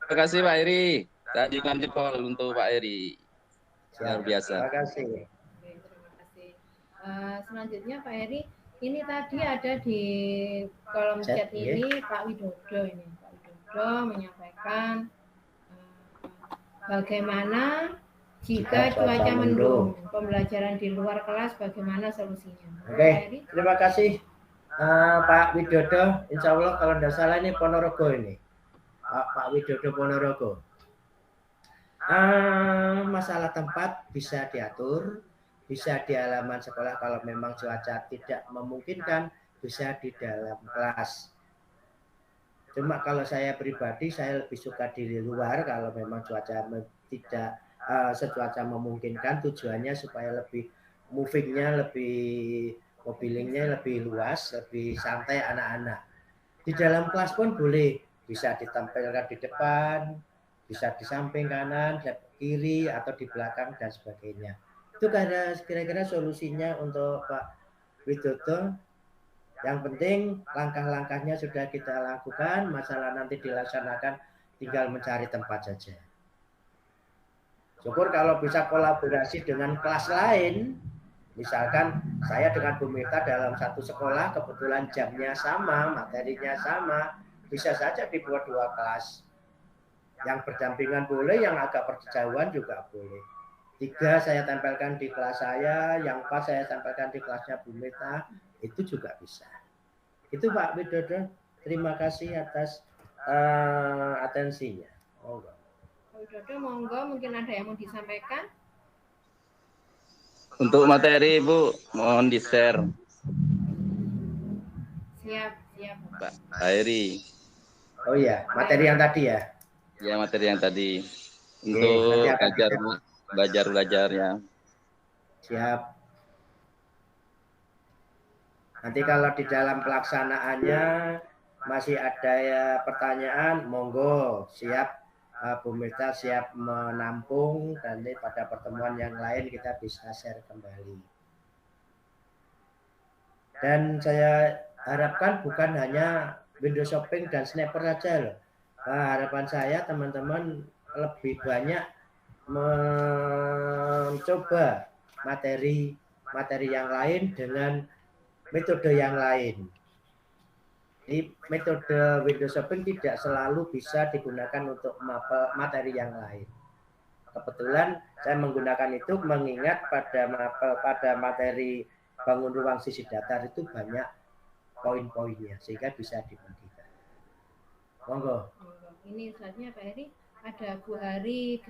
kasih Pak Heri. Saya juga jempol untuk Pak Heri. Luar biasa. Terima kasih. Terima kasih. Selanjutnya Pak Heri, ini tadi ada di kolom chat ini Pak Widodo ini. Pak Widodo menyampaikan bagaimana jika cuaca mendung, pembelajaran di luar kelas bagaimana solusinya? Oke, terima kasih Pak Widodo. Insya Allah kalau tidak salah ini Ponorogo ini. Pak Widodo Ponorogo. Masalah tempat bisa diatur, bisa di halaman sekolah kalau memang cuaca tidak memungkinkan, bisa di dalam kelas. Cuma kalau saya pribadi saya lebih suka di luar kalau memang cuaca tidak secuaca memungkinkan, tujuannya supaya lebih movingnya, lebih mobilingnya lebih luas, lebih santai anak-anak. Di dalam kelas pun boleh, bisa ditampilkan di depan, bisa di samping kanan, di kiri, atau di belakang, dan sebagainya. Itu kira-kira solusinya untuk Pak Widodo. Yang penting langkah-langkahnya sudah kita lakukan, masalah nanti dilaksanakan tinggal mencari tempat saja. Syukur kalau bisa kolaborasi dengan kelas lain. Misalkan saya dengan Bu Mita dalam satu sekolah, kebetulan jamnya sama, materinya sama, bisa saja dibuat 2 kelas. Yang berdampingan boleh, yang agak berjauhan juga boleh. 3 saya tempelkan di kelas saya, yang 4 saya tempelkan di kelasnya Bu Mita, itu juga bisa. Itu Pak Widodo, terima kasih atas atensinya. Pak Widodo, monggo mungkin ada yang mau disampaikan. Untuk materi Bu, mohon di-share. Siap. Pak Airi. Oh iya, materi yang tadi ya? Ya, materi yang tadi. Untuk belajarnya. Siap. Nanti kalau di dalam pelaksanaannya masih ada ya pertanyaan, monggo, siap. Bu Mita siap menampung, dan pada pertemuan yang lain kita bisa share kembali. Dan saya harapkan bukan hanya window shopping dan sniper saja loh. Harapan saya teman-teman lebih banyak mencoba materi yang lain dengan metode yang lain. Jadi metode window shopping tidak selalu bisa digunakan untuk materi yang lain. Kebetulan saya menggunakan itu mengingat pada materi bangun ruang sisi datar itu banyak poin-poinnya sehingga bisa dibagikan. Monggo. Ini saatnya Pak Heri, ada Bu Hari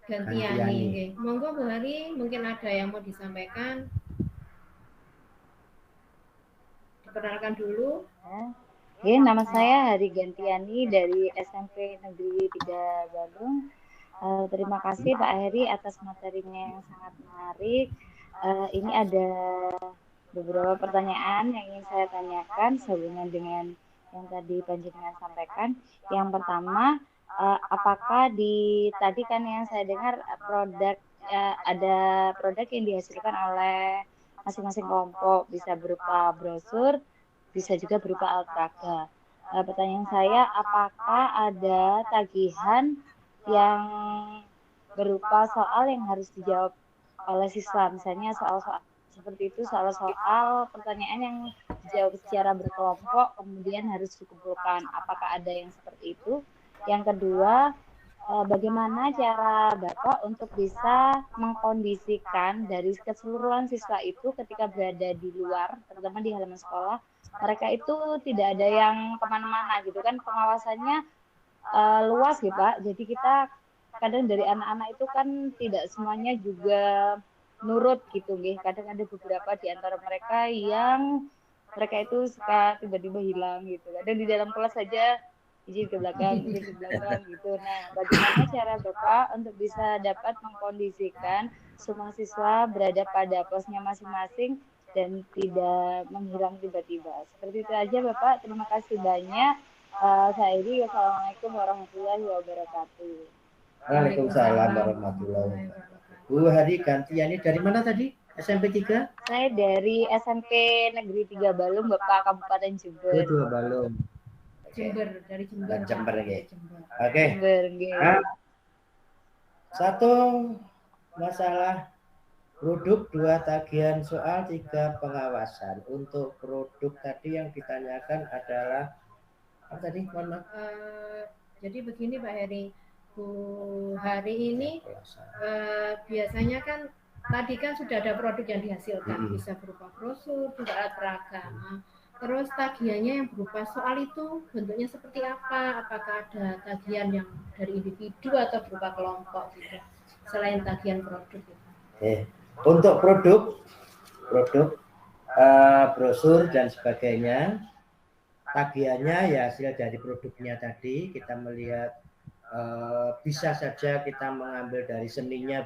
Gantiani. Monggo Bu Hari, mungkin ada yang mau disampaikan. Perkenalkan dulu. Ya, nama saya Hari Gantiani dari SMP Negeri 3 Bandung. Terima kasih Pak Heri atas materinya yang sangat menarik. Ini ada beberapa pertanyaan yang ingin saya tanyakan sehubungan dengan yang tadi Panjenengan sampaikan. Yang pertama, apakah tadi kan yang saya dengar ada produk yang dihasilkan oleh masing-masing kelompok, bisa berupa brosur, bisa juga berupa alat peraga. Pertanyaan saya, apakah ada tagihan yang berupa soal yang harus dijawab oleh siswa, misalnya soal-soal seperti itu, soal-soal pertanyaan yang dijawab secara berkelompok kemudian harus dikumpulkan, apakah ada yang seperti itu? Yang kedua, bagaimana cara Bapak untuk bisa mengkondisikan dari keseluruhan siswa itu ketika berada di luar, terutama di halaman sekolah, mereka itu tidak ada yang kemana-mana gitu kan, pengawasannya luas ya Pak. Jadi kita kadang dari anak-anak itu kan tidak semuanya juga nurut gitu nggih. Kadang ada beberapa di antara mereka yang mereka itu suka tiba-tiba hilang gitu. Kadang di dalam kelas saja izin ke belakang gitu. Nah, bagaimana cara Bapak untuk bisa dapat mengkondisikan semua siswa berada pada posnya masing-masing dan tidak menghilang tiba-tiba. Seperti itu aja Bapak. Terima kasih banyak. Saya Iri. Wassalamualaikum warahmatullahi wabarakatuh. Waalaikumsalam warahmatullahi wabarakatuh. Bu Hari Gantiani dari mana tadi? SMP 3? Saya dari SMP Negeri 3 Balung, Bapak, Kabupaten Jember. Itu Balung. Dari Jember. Jember nggih. Oke. Nah, satu masalah produk, 2 tagihan soal, 3 pengawasan. Untuk produk tadi yang ditanyakan adalah apa tadi? Mohon maaf. Jadi begini Pak Heri, Bu Hari ini biasanya kan tadi kan sudah ada produk yang dihasilkan, bisa berupa brosur, juga alat peraga. Terus tagihannya yang berupa soal itu bentuknya seperti apa? Apakah ada tagihan yang dari individu atau berupa kelompok gitu? Selain tagihan produk gitu. Untuk produk brosur dan sebagainya. Tagihannya ya hasil dari produknya tadi. Kita melihat bisa saja kita mengambil dari seninya,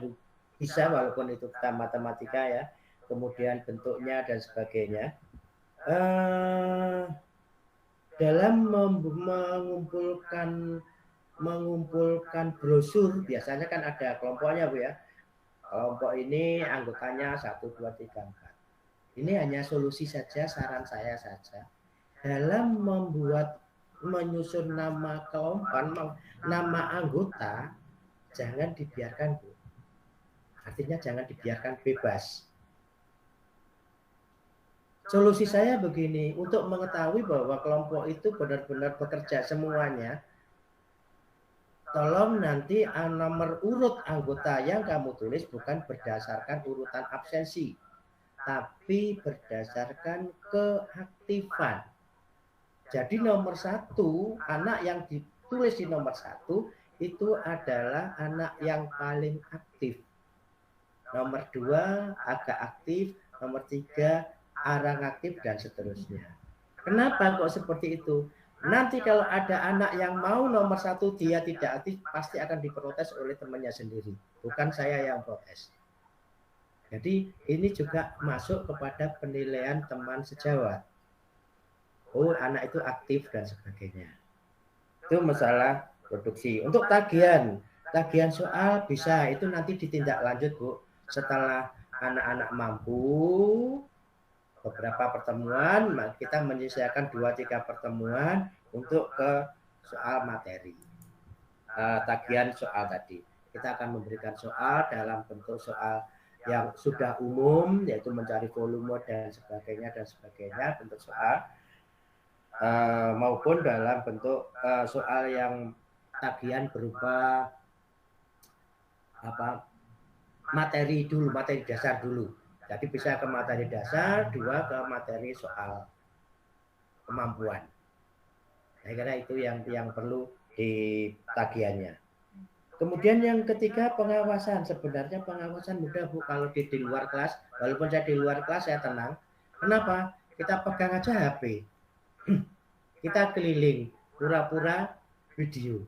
bisa walaupun itu kita matematika ya. Kemudian bentuknya dan sebagainya. Dalam mengumpulkan brosur, biasanya kan ada kelompoknya Bu ya. Kelompok ini anggotanya 1, 2, 3, 4. Ini hanya solusi saja, saran saya saja. Dalam menyusun nama kelompok, nama anggota, jangan dibiarkan Bu. Artinya jangan dibiarkan bebas. Solusi saya begini, untuk mengetahui bahwa kelompok itu benar-benar bekerja semuanya, tolong nanti nomor urut anggota yang kamu tulis bukan berdasarkan urutan absensi, tapi berdasarkan keaktifan. Jadi nomor 1, anak yang ditulis di nomor 1 itu adalah anak yang paling aktif. Nomor 2 agak aktif, nomor 3 arang aktif dan seterusnya. Kenapa kok seperti itu? Nanti kalau ada anak yang mau nomor 1 dia tidak aktif, pasti akan diprotes oleh temannya sendiri. Bukan saya yang protes. Jadi ini juga masuk kepada penilaian teman sejawat. Oh, anak itu aktif dan sebagainya. Itu masalah produksi. Untuk tagihan soal bisa, itu nanti ditindaklanjut Bu. Setelah anak-anak mampu, beberapa pertemuan, kita menyelesaikan 2-3 pertemuan untuk ke soal materi. Tagihan soal tadi. Kita akan memberikan soal dalam bentuk soal yang sudah umum, yaitu mencari volume dan sebagainya, bentuk soal. Maupun dalam bentuk soal yang tagihan berupa materi dasar dulu. Jadi bisa ke materi dasar, 2 ke materi soal kemampuan. Saya kira itu yang perlu di tagihannya. Kemudian yang ketiga pengawasan. Sebenarnya pengawasan mudah Bu kalau di luar kelas. Walaupun saya di luar kelas saya tenang. Kenapa? Kita pegang aja HP. Kita keliling, pura-pura video.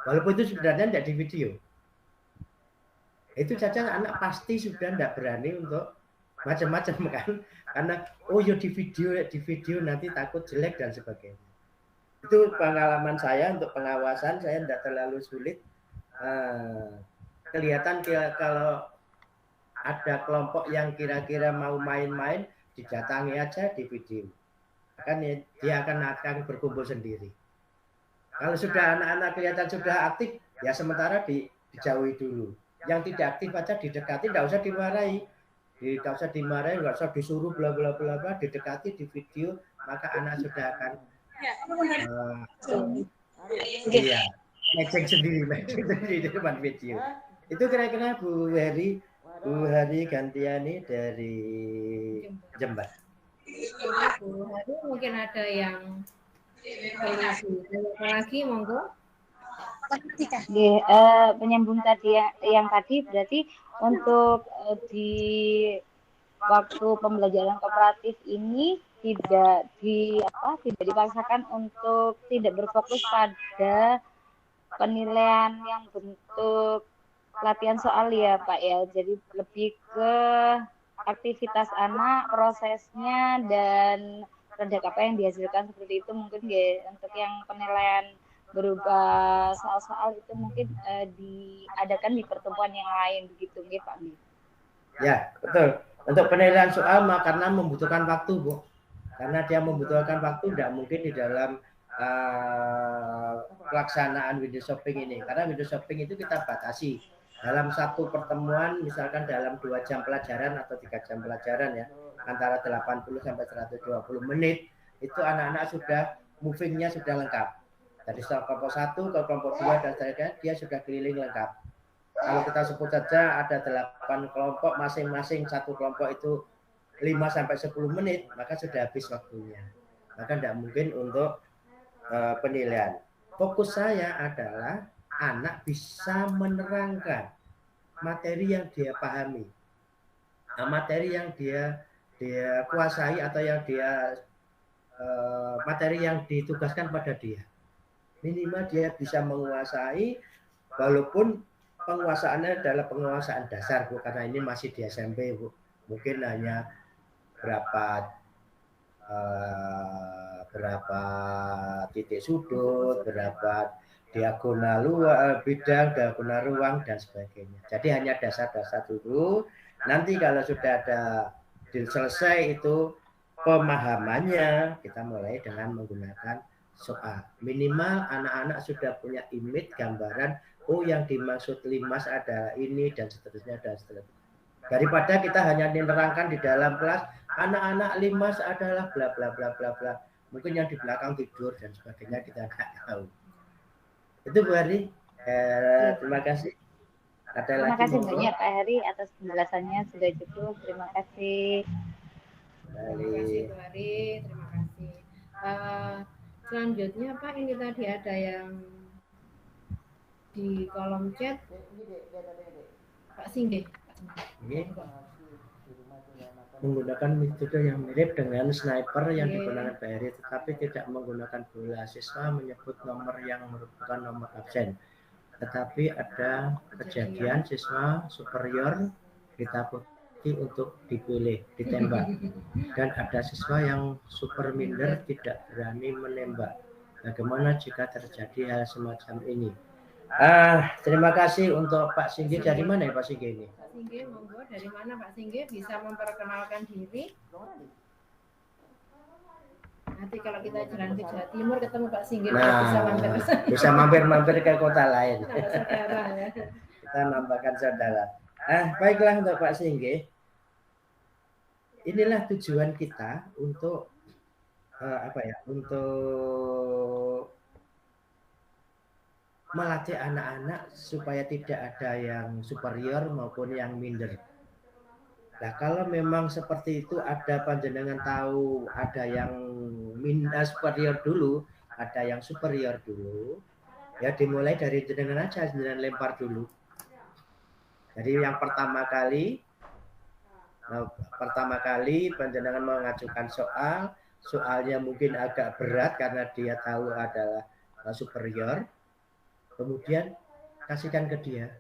Walaupun itu sebenarnya tidak di video. Itu saja anak pasti sudah tidak berani untuk macam-macam kan. Karena ya di video nanti takut jelek dan sebagainya. Itu pengalaman saya untuk pengawasan, saya tidak terlalu sulit. Kelihatan kalau ada kelompok yang kira-kira mau main-main, didatangi aja di video. Kan dia akan berkumpul sendiri. Kalau sudah anak-anak kelihatan sudah aktif, ya sementara dijauhi dulu. Yang tidak aktif aja didekati, tidak usah dimarahi. Tidak usah dimarahi, nggak usah disuruh bla bla bla bla, didekati di video, maka anak sudah akan matching sendiri di depan video. Itu kira-kira Bu Hari Gantiani dari Jember. Bu Hari mungkin ada yang lagi monggo. Penyambung tadi yang tadi berarti untuk di waktu pembelajaran kooperatif ini tidak dipaksakan untuk tidak berfokus pada penilaian yang bentuk latihan soal ya Pak ya. Jadi lebih ke aktivitas anak, prosesnya dan produk apa yang dihasilkan seperti itu mungkin ya, untuk yang penilaian berupa soal-soal itu mungkin diadakan di pertemuan yang lain begitu nggih Pak. Ya, betul. Untuk penilaian soal karena membutuhkan waktu, Bu. Karena dia membutuhkan waktu tidak mungkin di dalam pelaksanaan window shopping ini. Karena window shopping itu kita batasi. Dalam satu pertemuan, misalkan dalam 2 jam pelajaran atau 3 jam pelajaran ya, antara 80 sampai 120 menit, itu anak-anak sudah movingnya sudah lengkap. Dari kelompok 1 ke kelompok 2 dan seterusnya, dia sudah keliling lengkap. Kalau kita sebut saja ada 8 kelompok, masing-masing satu kelompok itu 5 sampai 10 menit, maka sudah habis waktunya. Maka tidak mungkin untuk penilaian. Fokus saya adalah anak bisa menerangkan materi yang dia pahami. Materi yang dia dia kuasai atau yang dia materi yang ditugaskan pada dia. Minimal dia bisa menguasai, walaupun penguasaannya adalah penguasaan dasar, Bu, karena ini masih di SMP, Bu. Mungkin hanya berapa titik sudut, berapa diagonal bidang, diagonal ruang, dan sebagainya. Jadi hanya dasar-dasar dulu. Nanti kalau sudah ada selesai itu pemahamannya, kita mulai dengan menggunakan soal. Minimal anak-anak sudah punya image, gambaran, oh yang dimaksud limas adalah ini, dan seterusnya, dan seterusnya. Daripada kita hanya menerangkan di dalam kelas, anak-anak limas adalah bla bla bla bla bla. Mungkin yang di belakang tidur dan sebagainya kita nggak tahu. Itu Bu Heri. Terima kasih. Terima kasih banyak Pak Heri atas penjelasannya, sudah cukup. Terima kasih. Terima kasih Bu Heri, terima kasih. Selanjutnya Pak, ini tadi ada yang di kolom chat. Pak Singgih. Menggunakan metode yang mirip dengan sniper yang digunakan Pak Heri, tetapi tidak menggunakan bola. Siswa menyebut nomor yang merupakan nomor absen. Tetapi ada kejadian siswa superior ditakuti untuk dipilih, ditembak. Dan ada siswa yang super minder tidak berani menembak. Bagaimana jika terjadi hal semacam ini? Terima kasih untuk Pak Singgih. Dari mana ya Pak Singgih ini? Pak Singgih, monggo. Dari mana Pak Singgih? Bisa memperkenalkan diri. Nanti kalau kita jalan ke Jawa Timur ketemu Pak Singgih, bisa mampir ke kota lain. Saudara, ya. Kita nambahkan saudara. Baiklah untuk Pak Singgih. Inilah tujuan kita untuk untuk melatih anak-anak supaya tidak ada yang superior maupun yang minder. Nah, kalau memang seperti itu, ada panjenengan tahu ada yang superior dulu, ada yang superior dulu, ya dimulai dari jenengan aja, jenengan lempar dulu. Jadi yang pertama kali panjenengan mengajukan soalnya mungkin agak berat karena dia tahu adalah superior, kemudian kasihkan ke dia.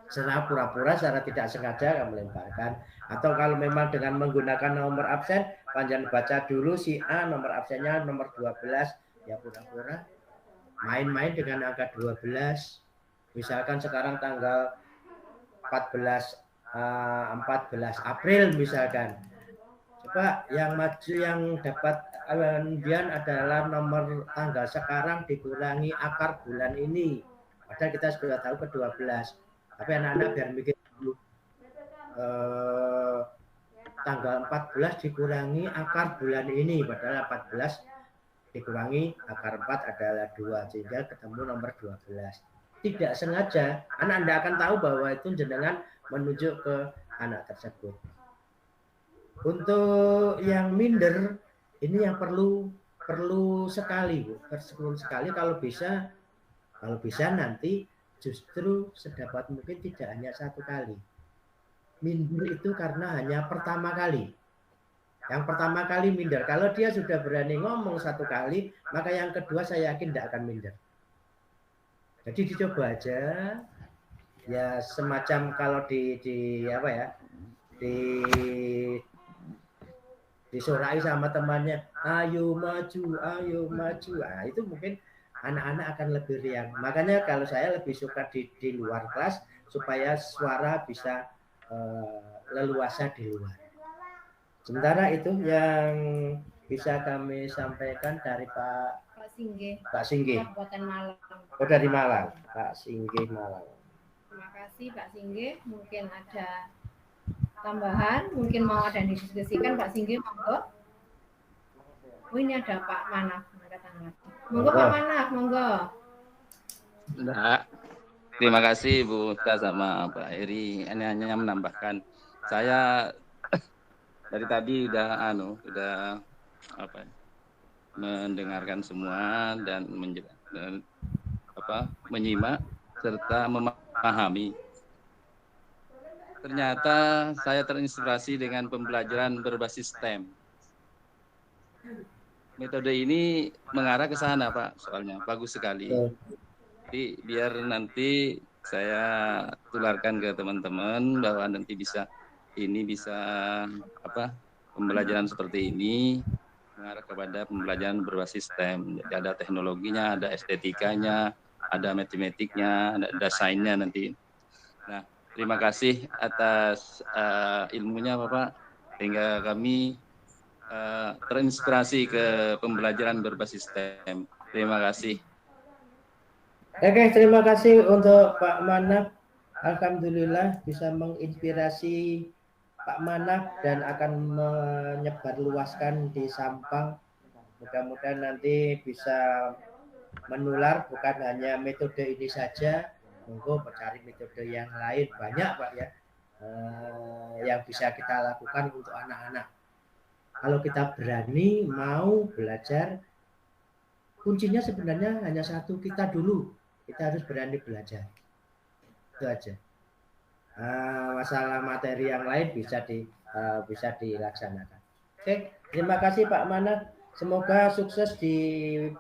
Secara pura-pura, secara tidak sengaja kamu lemparkan. Atau kalau memang dengan menggunakan nomor absen, panjang baca dulu si A nomor absennya nomor 12, ya pura-pura main-main dengan angka 12. Misalkan sekarang tanggal 14 April misalkan. Coba yang maju yang dapat undian adalah nomor tanggal sekarang dikurangi akar bulan ini. Padahal kita sudah tahu ke 12. Tapi anak-anak biar mikir dulu, tanggal 14 dikurangi akar bulan ini, padahal 14 dikurangi akar 4 adalah 2, sehingga ketemu nomor 12. Tidak sengaja, anak Anda akan tahu bahwa itu jenengan menunjuk ke anak tersebut. Untuk yang minder, ini yang perlu sekali, Bu. Perlu sekali kalau bisa nanti justru sedapat mungkin tidak hanya satu kali. Minder itu karena hanya pertama kali. Yang pertama kali minder. Kalau dia sudah berani ngomong satu kali, maka yang kedua saya yakin tidak akan minder. Jadi dicoba aja. Ya semacam kalau disurai sama temannya, ayo maju, ayo maju. Nah, itu mungkin anak-anak akan lebih riang. Makanya kalau saya lebih suka di luar kelas supaya suara bisa leluasa di luar. Sementara itu yang bisa kami sampaikan dari Pak Singgih. Kabupaten Malang. Oh, dari Malang, Pak Singgih Malang. Terima kasih Pak Singgih. Mungkin ada tambahan, mungkin mau ada yang didiskusikan Pak Singgih, monggo. Oh, ini ada Pak Manaf. Monggo Pak Manaf, monggo. Nah, terima kasih Bu Uta sama Pak Heri. Ini hanya menambahkan, saya dari tadi udah mendengarkan semua dan menyimak serta memahami. ternyata saya terinspirasi dengan pembelajaran berbasis STEM. Metode ini mengarah ke sana, Pak, soalnya bagus sekali. Jadi biar nanti saya tularkan ke teman-teman bahwa nanti bisa pembelajaran seperti ini mengarah kepada pembelajaran berbasis STEM. Jadi ada teknologinya, ada estetikanya, ada matematiknya, ada desainnya nanti. Nah, terima kasih atas ilmunya, Bapak, sehingga kami terinspirasi ke pembelajaran berbasis STEM. Terima kasih. Oke, terima kasih untuk Pak Manap. Alhamdulillah bisa menginspirasi Pak Manap dan akan menyebarluaskan di Sampang. Mudah-mudahan nanti bisa menular, bukan hanya metode ini saja. Monggo mencari metode yang lain, banyak Pak ya, yang bisa kita lakukan untuk anak-anak. Kalau kita berani mau belajar, kuncinya sebenarnya hanya satu, kita dulu. Kita harus berani belajar. Itu aja. Masalah materi yang lain bisa dilaksanakan. Oke, terima kasih Pak Manap. Semoga sukses di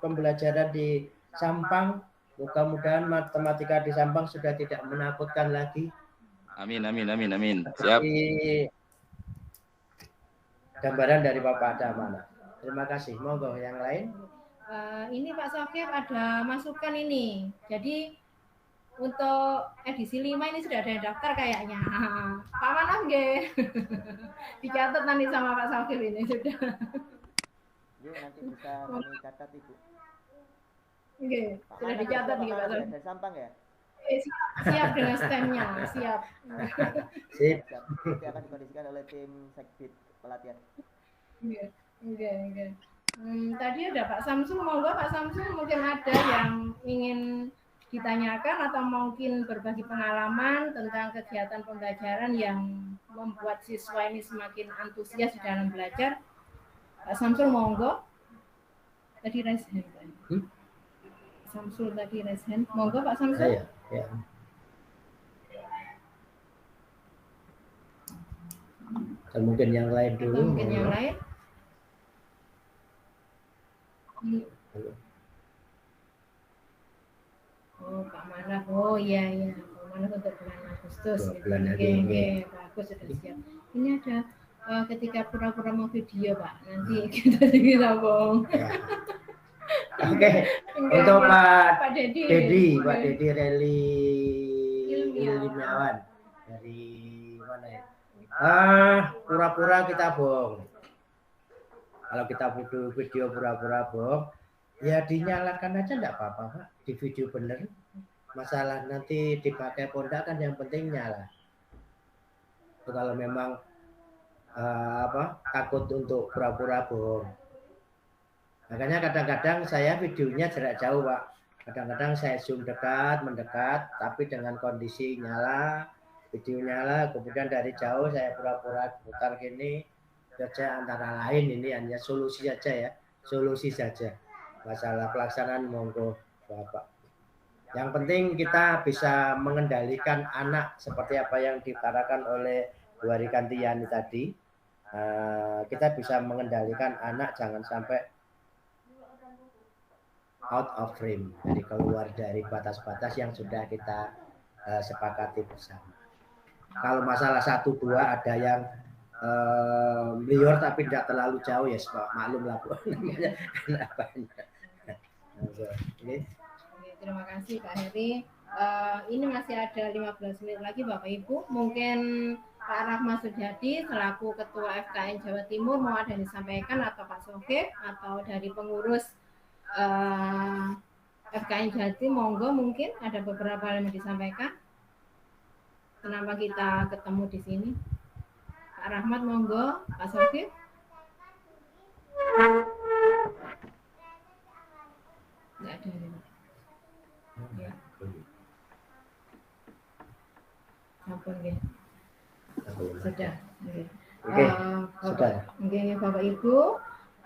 pembelajaran di Sampang. Mudah-mudahan matematika di Sampang sudah tidak menakutkan lagi. Amin, amin, amin, amin. Siap. Gambaran dari Bapak ada mana? Terima kasih. Monggo yang lain. Ini Pak Sokip ada masukan ini. Jadi untuk edisi 5 ini sudah ada yang daftar kayaknya. Pak Manap nggih. Dicatat nanti sama Pak Sokip ini sudah. Nanti bisa kami catat Ibu. Nggih, sudah dicatat nih Pak Sokip. Dari Sampang ya? Siap dengan stemnya, siap. Sip. Nanti akan dikondisikan oleh tim Sekbid pelatihan. Enggak. Tadi ada Pak Samsul, monggo Pak Samsul mungkin ada yang ingin ditanyakan atau mungkin berbagi pengalaman tentang kegiatan pembelajaran yang membuat siswa ini semakin antusias di dalam belajar. Pak Samsul monggo. Tadi raise hand. Samsul tadi raise hand. Monggo Pak Samsul. Ya. Dan mungkin yang lain dulu. Mungkin yang lain. Oh, Pak Manap. Oh iya. Pak Manap untuk bulan Agustus. Oke, bagus sudah siap. Ini ada ketika pura-pura mau video, Pak. Nanti kita bohong. Oke. Untuk Pak Dedi Reli Ilmiawan dari mana ya? Pura-pura kita bohong. Kalau kita video pura-pura bohong, ya dinyalakan aja enggak apa-apa, Pak. Di video bener. Masalah nanti dipakai Ponda kan yang penting nyala. Itu kalau memang takut untuk pura-pura bohong. Makanya kadang-kadang saya videonya jarak jauh, Pak. Kadang-kadang saya zoom dekat, mendekat, tapi dengan kondisi nyala, video nyala, kemudian dari jauh saya pura-pura putar gini, saja antara lain ini hanya solusi saja ya, solusi saja. Masalah pelaksanaan monggo Bapak. Yang penting kita bisa mengendalikan anak seperti apa yang diutarakan oleh Bu Harigantiani tadi. Kita bisa mengendalikan anak jangan sampai out of frame, jadi keluar dari batas-batas yang sudah kita sepakati bersama. Kalau masalah 1-2 ada yang liar tapi tidak terlalu jauh ya, maklum lah Bu. Terima kasih Pak Heri. Ini masih ada 15 menit lagi Bapak Ibu. Mungkin Pak Rahmat Sujadi selaku Ketua FKN Jawa Timur mau ada yang disampaikan, atau Pak Sokip atau dari pengurus FKN Jatim, monggo mungkin ada beberapa yang disampaikan. Kenapa kita ketemu di sini? Pak Rahmat monggo, Pak Sokip. Tidak ada ini. Ya. Ampun ya. Sudah. Oke. Sudah. Bapak Ibu,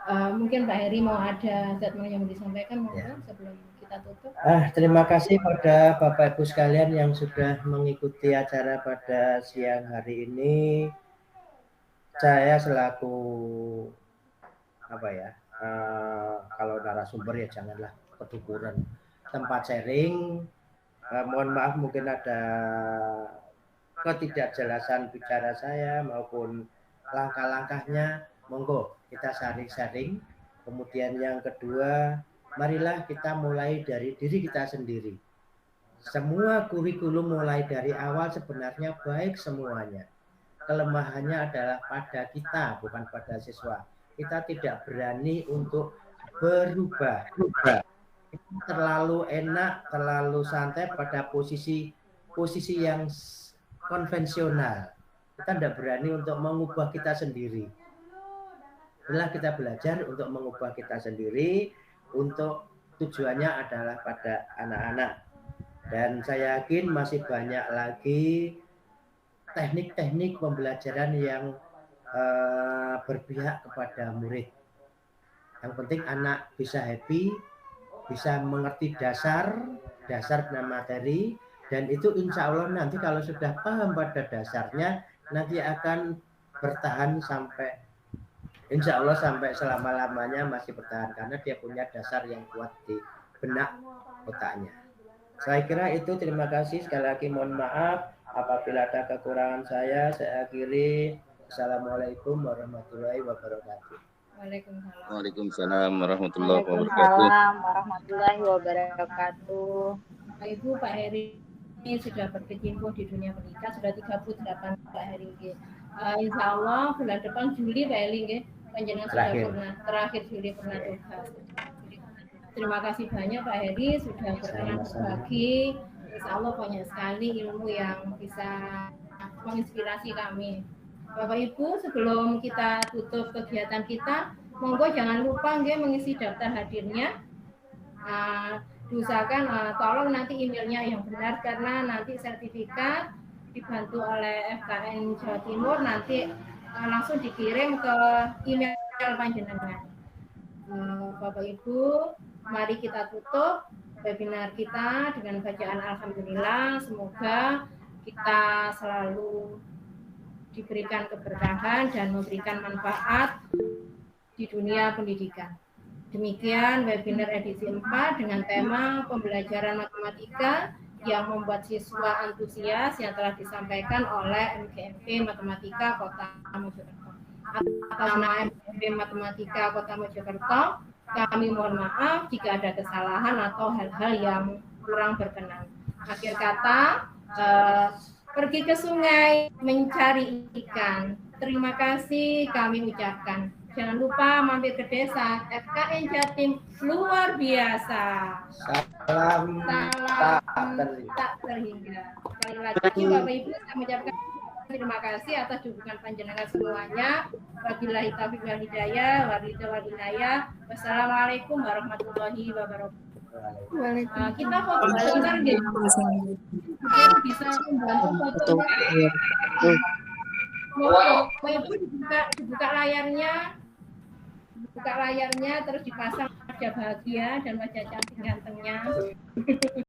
Mungkin Pak Heri mau ada statement yang disampaikan monggo sebelum kita tutup. Terima kasih pada Bapak Ibu sekalian yang sudah mengikuti acara pada siang hari ini. Saya selaku kalau narasumber ya janganlah kedukuran, tempat sharing. Mohon maaf mungkin ada ketidakjelasan bicara saya maupun langkah-langkahnya, monggo kita sharing-sharing. Kemudian yang kedua, marilah kita mulai dari diri kita sendiri. Semua kurikulum mulai dari awal sebenarnya baik semuanya. Kelemahannya adalah pada kita, bukan pada siswa. Kita tidak berani untuk berubah. Terlalu enak, terlalu santai pada posisi yang konvensional. Kita tidak berani untuk mengubah kita sendiri. Inilah kita belajar untuk mengubah kita sendiri, untuk tujuannya adalah pada anak-anak. Dan saya yakin masih banyak lagi teknik-teknik pembelajaran yang berpihak kepada murid. Yang penting anak bisa happy, bisa mengerti dasar materi, dan itu insya Allah nanti kalau sudah paham pada dasarnya, nanti akan bertahan sampai insya Allah sampai selama-lamanya masih bertahan karena dia punya dasar yang kuat di benak otaknya. Saya kira itu, terima kasih. Sekali lagi mohon maaf apabila ada kekurangan saya akhiri. Assalamualaikum warahmatullahi wabarakatuh. Waalaikumsalam warahmatullahi wabarakatuh. Warahmatullahi wabarakatuh. Pak Ibu, Pak Heri ini sudah berkecimpung di dunia pendidikan sudah 38 Pak Heri. Insya Allah bulan depan Juli Pak Heri panjenengan sudah pernah terakhir Juli pernah tugas. Terima kasih banyak Pak Heri sudah berkenan berbagi. Insya Allah banyak sekali ilmu yang bisa menginspirasi kami. Bapak Ibu, sebelum kita tutup kegiatan kita, monggo jangan lupa mengisi daftar hadirnya. Diusahakan tolong nanti emailnya yang benar karena nanti sertifikat dibantu oleh FKN Jawa Timur nanti langsung dikirim ke email panjenengan. Bapak Ibu, mari kita tutup webinar kita dengan bacaan Alhamdulillah. Semoga kita selalu diberikan keberkahan dan memberikan manfaat di dunia pendidikan. Demikian webinar edisi 4 dengan tema pembelajaran matematika yang membuat siswa antusias yang telah disampaikan oleh MGMP Matematika Kota Mojokerto. Atas nama MGMP Matematika Kota Mojokerto, kami mohon maaf jika ada kesalahan atau hal-hal yang kurang berkenan. Akhir kata, pergi ke sungai mencari ikan. Terima kasih kami ucapkan. Jangan lupa mampir ke desa FKN Jatim luar biasa. Salam tak terhingga. Sekali lagi Bapak Ibu saya mengucapkan terima kasih atas dukungan panjenengan semuanya. Wabillahi taufiq wal hidayah, wassalamualaikum warahmatullahi wabarakatuh. Kita foto sebentar gitu. Bisa membantu foto. Bapak Ibu dibuka layarnya terus dipasang wajah bahagia dan wajah cantik gantengnya.